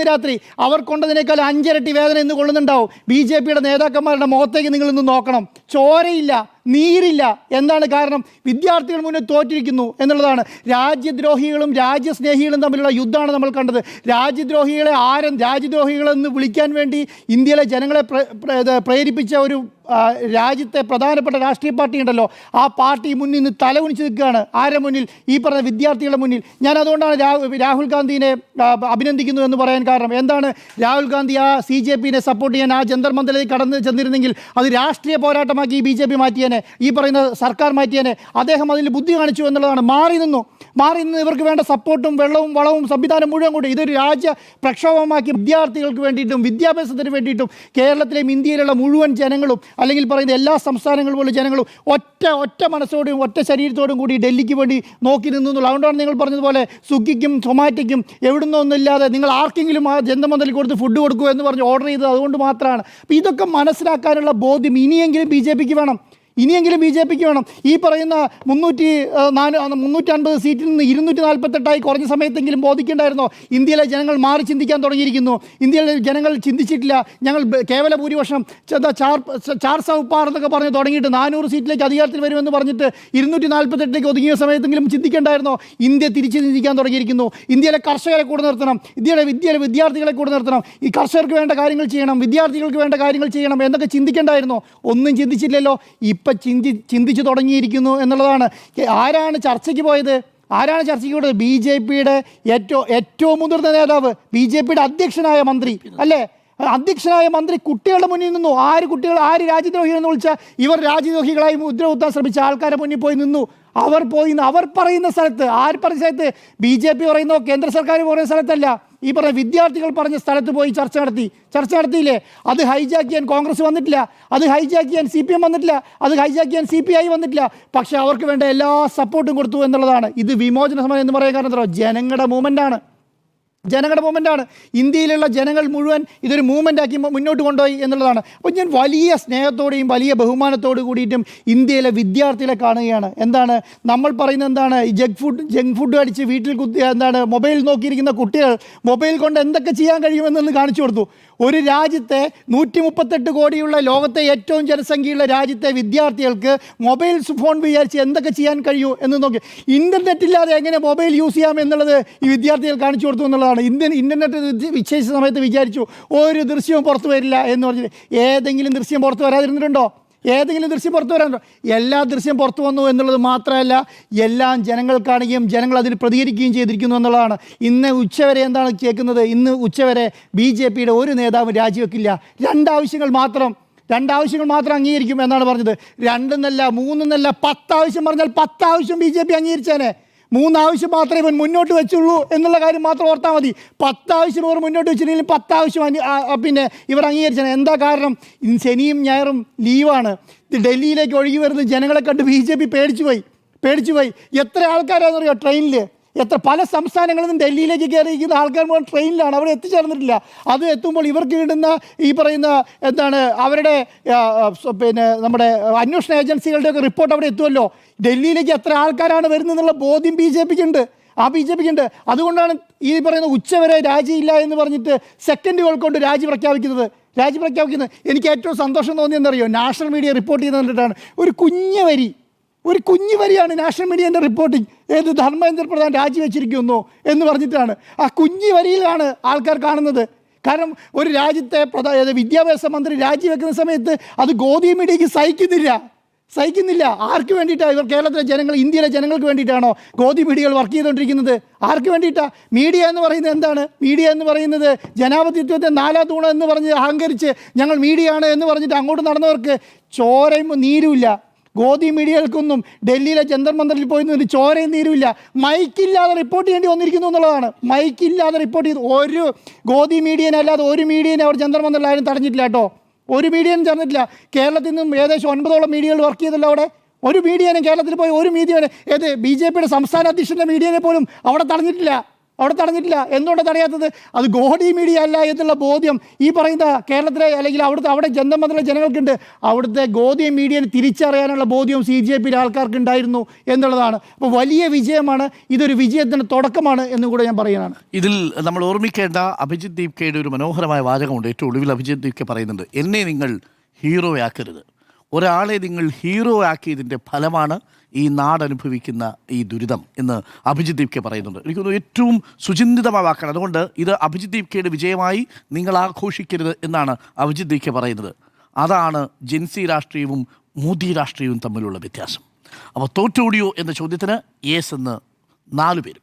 രാത്രി. അവർ കൊണ്ടതിനേക്കാൾ 5 ഇരട്ടി വേദന ഇന്ന് കൊള്ളുന്നുണ്ടാവും. BJPയുടെ നേതാക്കന്മാരുടെ മുഖത്തേക്ക് നിങ്ങൾ ഇന്ന് നോക്കണം. ചോരയില്ല, നീരില്ല. എന്താണ് കാരണം? വിദ്യാർത്ഥികൾ മുന്നിൽ തോറ്റിരിക്കുന്നു എന്നുള്ളതാണ്. രാജ്യദ്രോഹികളും രാജ്യസ്നേഹികളും തമ്മിലുള്ള യുദ്ധമാണ് നമ്മൾ കണ്ടത്. രാജ്യദ്രോഹികളെന്ന് വിളിക്കാൻ വേണ്ടി ഇന്ത്യയിലെ ജനങ്ങളെ പ്രേരിപ്പിച്ച ഒരു രാജ്യത്തെ പ്രധാനപ്പെട്ട രാഷ്ട്രീയ പാർട്ടി ഉണ്ടല്ലോ, ആ പാർട്ടി മുന്നിൽ നിന്ന് തലകുനിച്ച് നിൽക്കുകയാണ്. ആരുടെ മുന്നിൽ? ഈ പറഞ്ഞ വിദ്യാർത്ഥികളുടെ മുന്നിൽ. ഞാൻ അതുകൊണ്ടാണ് രാഹുൽ ഗാന്ധിനെ അഭിനന്ദിക്കുന്നു എന്ന് പറയാൻ കാരണം. എന്താണ്? രാഹുൽ ഗാന്ധി ആ CJPനെ സപ്പോർട്ട് ചെയ്യാൻ ആ ജന്തർ മന്ദിറിലേക്ക് കടന്നു ചെന്നിരുന്നെങ്കിൽ അത് രാഷ്ട്രീയ പോരാട്ടമാക്കി BJP മാറ്റിയേനെ, ഈ പറയുന്ന സർക്കാർ മാറ്റിയേനെ. അദ്ദേഹം അതിൽ ബുദ്ധി കാണിച്ചു എന്നുള്ളതാണ്. മാറി നിന്ന് ഇവർക്ക് വേണ്ട സപ്പോർട്ടും വെള്ളവും വളവും സംവിധാനം മുഴുവൻ കൂടി ഇതൊരു രാജ്യ പ്രക്ഷോഭമാക്കി വിദ്യാർത്ഥികൾക്ക് വേണ്ടിയിട്ടും വിദ്യാഭ്യാസത്തിന് വേണ്ടിയിട്ടും കേരളത്തിലെയും ഇന്ത്യയിലുള്ള മുഴുവൻ ജനങ്ങളും അല്ലെങ്കിൽ പറയുന്ന എല്ലാ സംസ്ഥാനങ്ങൾ പോലുള്ള ജനങ്ങളും ഒറ്റ മനസ്സോടും ഒറ്റ ശരീരത്തോടും കൂടി ഡൽഹിക്ക് വേണ്ടി നോക്കി നിന്നു. അതുകൊണ്ടാണ് നിങ്ങൾ പറഞ്ഞതുപോലെ സ്വിഗ്ഗിക്കും സൊമാറ്റോയ്ക്കും എവിടുന്നൊന്നുമില്ലാതെ നിങ്ങൾ ആർക്കെങ്കിലും ആ ജന്തർ മന്ദിറിൽ കൊടുത്ത് ഫുഡ് കൊടുക്കുക എന്ന് പറഞ്ഞ് ഓർഡർ ചെയ്തത് അതുകൊണ്ട് മാത്രമാണ്. അപ്പോൾ ഇതൊക്കെ മനസ്സിലാക്കാനുള്ള ബോധ്യം ഇനിയെങ്കിലും BJPക്ക് വേണം. ഇനിയെങ്കിലും ബി ജെ പിക്ക് വേണം. ഈ പറയുന്ന 350 സീറ്റിൽ നിന്ന് 248 കുറഞ്ഞ സമയത്തെങ്കിലും ബോധിക്കേണ്ടായിരുന്നോ? ഇന്ത്യയിലെ ജനങ്ങൾ മാറി ചിന്തിക്കാൻ തുടങ്ങിയിരിക്കുന്നു. ഇന്ത്യയിലെ ജനങ്ങൾ ചിന്തിച്ചിട്ടില്ല. ഞങ്ങൾ കേവല ഭൂരിപക്ഷം ചാർ സൗപ്പാർ എന്നൊക്കെ പറഞ്ഞ് തുടങ്ങിയിട്ട് 400 സീറ്റിലേക്ക് അധികാരത്തിൽ വരുമെന്ന് പറഞ്ഞിട്ട് 248 ഒതുങ്ങിയ സമയത്തെങ്കിലും ചിന്തിക്കേണ്ടായിരുന്നോ? ഇന്ത്യ തിരിച്ച് ചിന്തിക്കാൻ തുടങ്ങിയിരിക്കുന്നു. ഇന്ത്യയിലെ കർഷകരെ കൂടെ നിർത്തണം, ഇന്ത്യയിലെ വിദ്യാർത്ഥികളെ കൂടെ നിർത്തണം, ഈ കർഷകർക്ക് വേണ്ട കാര്യങ്ങൾ ചെയ്യണം, വിദ്യാർത്ഥികൾക്ക് വേണ്ട കാര്യങ്ങൾ ചെയ്യണം എന്നൊക്കെ ചിന്തിക്കേണ്ടായിരുന്നോ? ഒന്നും ചിന്തിച്ചില്ലല്ലോ. ഇപ്പം ചിന്തിച്ചു തുടങ്ങിയിരിക്കുന്നു എന്നുള്ളതാണ്. ആരാണ് ചർച്ചയ്ക്ക് പോയത്? ആരാണ് ചർച്ചയ്ക്ക് പോയത്? ബി ജെ പിയുടെ ഏറ്റവും മുതിർന്ന നേതാവ്, ബി ജെ പിയുടെ അധ്യക്ഷനായ മന്ത്രി അല്ലേ? അധ്യക്ഷനായ മന്ത്രി കുട്ടികളുടെ മുന്നിൽ നിന്നു. ആര് രാജ്യദ്രോഹി എന്ന് വിളിച്ചാൽ ഇവർ രാജ്യദ്രോഹികളായി മുദ്ര കുത്താൻ ശ്രമിച്ച ആൾക്കാരുടെ മുന്നിൽ പോയി നിന്നു. അവർ പറയുന്ന സ്ഥലത്ത്, ആര് പറഞ്ഞ സ്ഥലത്ത്? ബി ജെ പി പറയുന്നോ കേന്ദ്ര സർക്കാർ പറയുന്ന സ്ഥലത്തല്ല, ഈ പറഞ്ഞ വിദ്യാർത്ഥികൾ പറഞ്ഞ സ്ഥലത്ത് പോയി ചർച്ച നടത്തിയില്ലേ? അത് ഹൈജാക്ക് ചെയ്യാൻ കോൺഗ്രസ് വന്നിട്ടില്ല, അത് ഹൈജാക്ക് ചെയ്യാൻ CPM വന്നിട്ടില്ല, അത് ഹൈജാക്ക് ചെയ്യാൻ CPI വന്നിട്ടില്ല. പക്ഷെ അവർക്ക് വേണ്ട എല്ലാ സപ്പോർട്ടും കൊടുത്തു എന്നുള്ളതാണ്. ഇത് വിമോചന സമരം എന്ന് പറയാൻ കാരണം എന്താ? ജനങ്ങളുടെ മൂവ്മെൻ്റാണ്. ഇന്ത്യയിലുള്ള ജനങ്ങൾ മുഴുവൻ ഇതൊരു മൂവ്മെൻ്റാക്കി മുന്നോട്ട് കൊണ്ടുപോയി എന്നുള്ളതാണ്. അപ്പോൾ ഞാൻ വലിയ സ്നേഹത്തോടെയും വലിയ ബഹുമാനത്തോടു കൂടിയിട്ടും ഇന്ത്യയിലെ വിദ്യാർത്ഥികളെ കാണുകയാണ്. എന്താണ് നമ്മൾ പറയുന്നത്? എന്താണ് ജങ്ക് ഫുഡ് അടിച്ച് വീട്ടിൽ മൊബൈൽ നോക്കിയിരിക്കുന്ന കുട്ടികൾ മൊബൈൽ കൊണ്ട് എന്തൊക്കെ ചെയ്യാൻ കഴിയുമെന്നൊന്ന് കാണിച്ചു കൊടുത്തു. ഒരു രാജ്യത്തെ 138 കോടിയുള്ള ലോകത്തെ ഏറ്റവും ജനസംഖ്യയുള്ള രാജ്യത്തെ വിദ്യാർത്ഥികൾക്ക് മൊബൈൽ ഫോൺ വിചാരിച്ച് എന്തൊക്കെ ചെയ്യാൻ കഴിയൂ എന്ന് നോക്കി. ഇൻ്റർനെറ്റ് ഇല്ലാതെ എങ്ങനെ മൊബൈൽ യൂസ് ചെയ്യാം എന്നുള്ളത് ഈ വിദ്യാർത്ഥികൾ കാണിച്ചു കൊടുത്തു എന്നുള്ളതാണ്. ഇൻ്റർനെറ്റ് വിശേഷ സമയത്ത് വിചാരിച്ചു ഒരു ദൃശ്യവും പുറത്തു വരില്ല എന്ന് പറഞ്ഞിട്ട് ഏതെങ്കിലും ദൃശ്യം പുറത്തു വരാതിരുന്നിട്ടുണ്ടോ? എല്ലാ ദൃശ്യം പുറത്തു വന്നു എന്നുള്ളത് മാത്രമല്ല, എല്ലാം ജനങ്ങൾ കാണുകയും ജനങ്ങൾ അതിന് പ്രതികരിക്കുകയും ചെയ്തിരിക്കുന്നു എന്നുള്ളതാണ്. ഇന്ന് ഉച്ചവരെ എന്താണ് കേൾക്കുന്നത്? ഇന്ന് ഉച്ചവരെ ബി ജെ പിയുടെ ഒരു നേതാവും രാജിവെക്കില്ല. രണ്ടാവശ്യങ്ങൾ മാത്രം അംഗീകരിക്കും എന്നാണ് പറഞ്ഞത്. 2 എന്നല്ല 3 എന്നല്ല 10 ആവശ്യം പറഞ്ഞാൽ 10 ആവശ്യം ബി ജെ പി അംഗീകരിച്ചേനെ. 3 ആവശ്യം മാത്രമേ ഇവൻ മുന്നോട്ട് വെച്ചുള്ളൂ എന്നുള്ള കാര്യം മാത്രം ഓർത്താൽ മതി. 10 ആവശ്യം ഇവർ മുന്നോട്ട് വെച്ചിട്ടുണ്ടെങ്കിൽ 10 ആവശ്യം പിന്നെ ഇവർ അംഗീകരിച്ചാണ്. എന്താ കാരണം? ശനിയും ഞായറും ലീവാണ്. ഡൽഹിയിലേക്ക് ഒഴുകി വരുന്ന ജനങ്ങളെ കണ്ട് ബി ജെ പി പേടിച്ചു പോയി. എത്ര ആൾക്കാരാണെന്നറിയോ ട്രെയിനിൽ? പല സംസ്ഥാനങ്ങളിൽ നിന്നും ഡൽഹിയിലേക്ക് കയറിയിരിക്കുന്ന ആൾക്കാർ മുഴുവൻ ട്രെയിനിലാണ്, അവിടെ എത്തിച്ചേർന്നിട്ടില്ല. അത് എത്തുമ്പോൾ ഇവർക്ക് കിട്ടുന്ന ഈ പറയുന്ന അവരുടെ പിന്നെ നമ്മുടെ അന്വേഷണ ഏജൻസികളുടെയൊക്കെ റിപ്പോർട്ട് അവിടെ എത്തുമല്ലോ. ഡൽഹിയിലേക്ക് എത്ര ആൾക്കാരാണ് വരുന്നതെന്നുള്ള ബോധ്യം ബി ജെ പിക്കുണ്ട്. അതുകൊണ്ടാണ് ഈ പറയുന്ന ഉച്ചവരെ രാജിയില്ല എന്ന് പറഞ്ഞിട്ട് സെക്കൻഡുകൾ കൊണ്ട് രാജി പ്രഖ്യാപിക്കുന്നത്. എനിക്ക് ഏറ്റവും സന്തോഷം തോന്നിയെന്നറിയോ? നാഷണൽ മീഡിയ റിപ്പോർട്ട് ചെയ്ത് കണ്ടിട്ടാണ്. ഒരു കുഞ്ഞു വരിയാണ് നാഷണൽ മീഡിയൻ്റെ റിപ്പോർട്ടിങ്. ധർമ്മേന്ദ്ര പ്രധാൻ രാജിവെച്ചിരിക്കുന്നു എന്ന് പറഞ്ഞിട്ടാണ്. ആ കുഞ്ഞു വരിയിലാണ് ആൾക്കാർ കാണുന്നത്. കാരണം ഒരു രാജ്യത്തെ വിദ്യാഭ്യാസ മന്ത്രി രാജിവെക്കുന്ന സമയത്ത് അത് ഗോദി മീഡിയയ്ക്ക് സഹിക്കുന്നില്ല. ആർക്ക് വേണ്ടിയിട്ടാണ്? ഇവർ കേരളത്തിലെ ജനങ്ങൾ, ഇന്ത്യയിലെ ജനങ്ങൾക്ക് വേണ്ടിയിട്ടാണോ ഗോദി മീഡിയകൾ വർക്ക് ചെയ്തുകൊണ്ടിരിക്കുന്നത്? ആർക്ക് വേണ്ടിയിട്ടാണ്? മീഡിയ എന്ന് പറയുന്നത് എന്താണ്? മീഡിയ എന്ന് പറയുന്നത് ജനാധിപത്യത്തെ 4 തൂണ് എന്ന് പറഞ്ഞ് അഹങ്കരിച്ച് ഞങ്ങൾ മീഡിയ ആണ് എന്ന് പറഞ്ഞിട്ട് അങ്ങോട്ട് നടന്നവർക്ക് ചോരയും നീരുമില്ല. ഗോദി മീഡിയകൾക്കൊന്നും ഡൽഹിയിലെ ജന്തർ മന്ദറിൽ പോയി നിന്നിട്ട് ചോരയും നീരുമില്ല. മൈക്കില്ലാതെ റിപ്പോർട്ട് ചെയ്യേണ്ടി വന്നിരിക്കുന്നു എന്നുള്ളതാണ്. മൈക്കില്ലാതെ റിപ്പോർട്ട് ചെയ്ത് ഒരു ഗോദി മീഡിയനല്ലാതെ ഒരു മീഡിയനെ അവർ ജന്തർ മന്ദറിൽ ആരും തടഞ്ഞിട്ടില്ല കേട്ടോ. ഒരു മീഡിയനും ചേർന്നിട്ടില്ല. കേരളത്തിൽ നിന്നും ഏകദേശം 9ഓളം മീഡിയകൾ വർക്ക് ചെയ്തല്ലോ അവിടെ. ഒരു മീഡിയനും കേരളത്തിൽ പോയി ഒരു മീഡിയനെ ബി ജെ പിയുടെ സംസ്ഥാന അധ്യക്ഷൻ്റെ മീഡിയനെ പോലും അവിടെ തടഞ്ഞിട്ടില്ല. എന്തുകൊണ്ട് തടയാത്തത്? അത് ഗോദി മീഡിയ അല്ല എന്നുള്ള ബോധ്യം ഈ പറയുന്ന കേരളത്തിലെ അല്ലെങ്കിൽ അവിടെ ജന്തമന്ദിലെ ജനങ്ങൾക്കുണ്ട്. അവിടുത്തെ ഗോദി മീഡിയനെ തിരിച്ചറിയാനുള്ള ബോധ്യം CJPയിലെ ആൾക്കാർക്ക് ഉണ്ടായിരുന്നു എന്നുള്ളതാണ്. അപ്പോൾ വലിയ വിജയമാണ്. ഇതൊരു വിജയത്തിൻ്റെ തുടക്കമാണ് എന്നും കൂടെ ഞാൻ പറയാനാണ്. ഇതിൽ നമ്മൾ ഓർമ്മിക്കേണ്ട അഭിജിത്ത് ദീപ്കയുടെ ഒരു മനോഹരമായ വാചകമുണ്ട്. ഏറ്റവും ഒടുവിൽ അഭിജിത്ത് ദീപ്ക പറയുന്നുണ്ട്, എന്നെ നിങ്ങൾ ഹീറോയാക്കരുത്. ഒരാളെ നിങ്ങൾ ഹീറോ ആക്കിയതിൻ്റെ ഫലമാണ് ഈ നാടനുഭവിക്കുന്ന ഈ ദുരിതം എന്ന് അഭിജിത്ത് ദീപ്ക പറയുന്നുണ്ട്. എനിക്ക് തോന്നുന്നു ഏറ്റവും സുചിന്തിതമായ വാക്കാണ്. അതുകൊണ്ട് ഇത് അഭിജിത്ത് ദീപ്കയുടെ വിജയമായി നിങ്ങൾ ആഘോഷിക്കരുത് എന്നാണ് അഭിജിത്ത് ദീപ്ക പറയുന്നത്. അതാണ് ജെൻസി രാഷ്ട്രീയവും മോദി രാഷ്ട്രീയവും തമ്മിലുള്ള വ്യത്യാസം. അപ്പോൾ തോറ്റോടിയോ എന്ന ചോദ്യത്തിന് യെസ് എന്ന് 4 പേരും.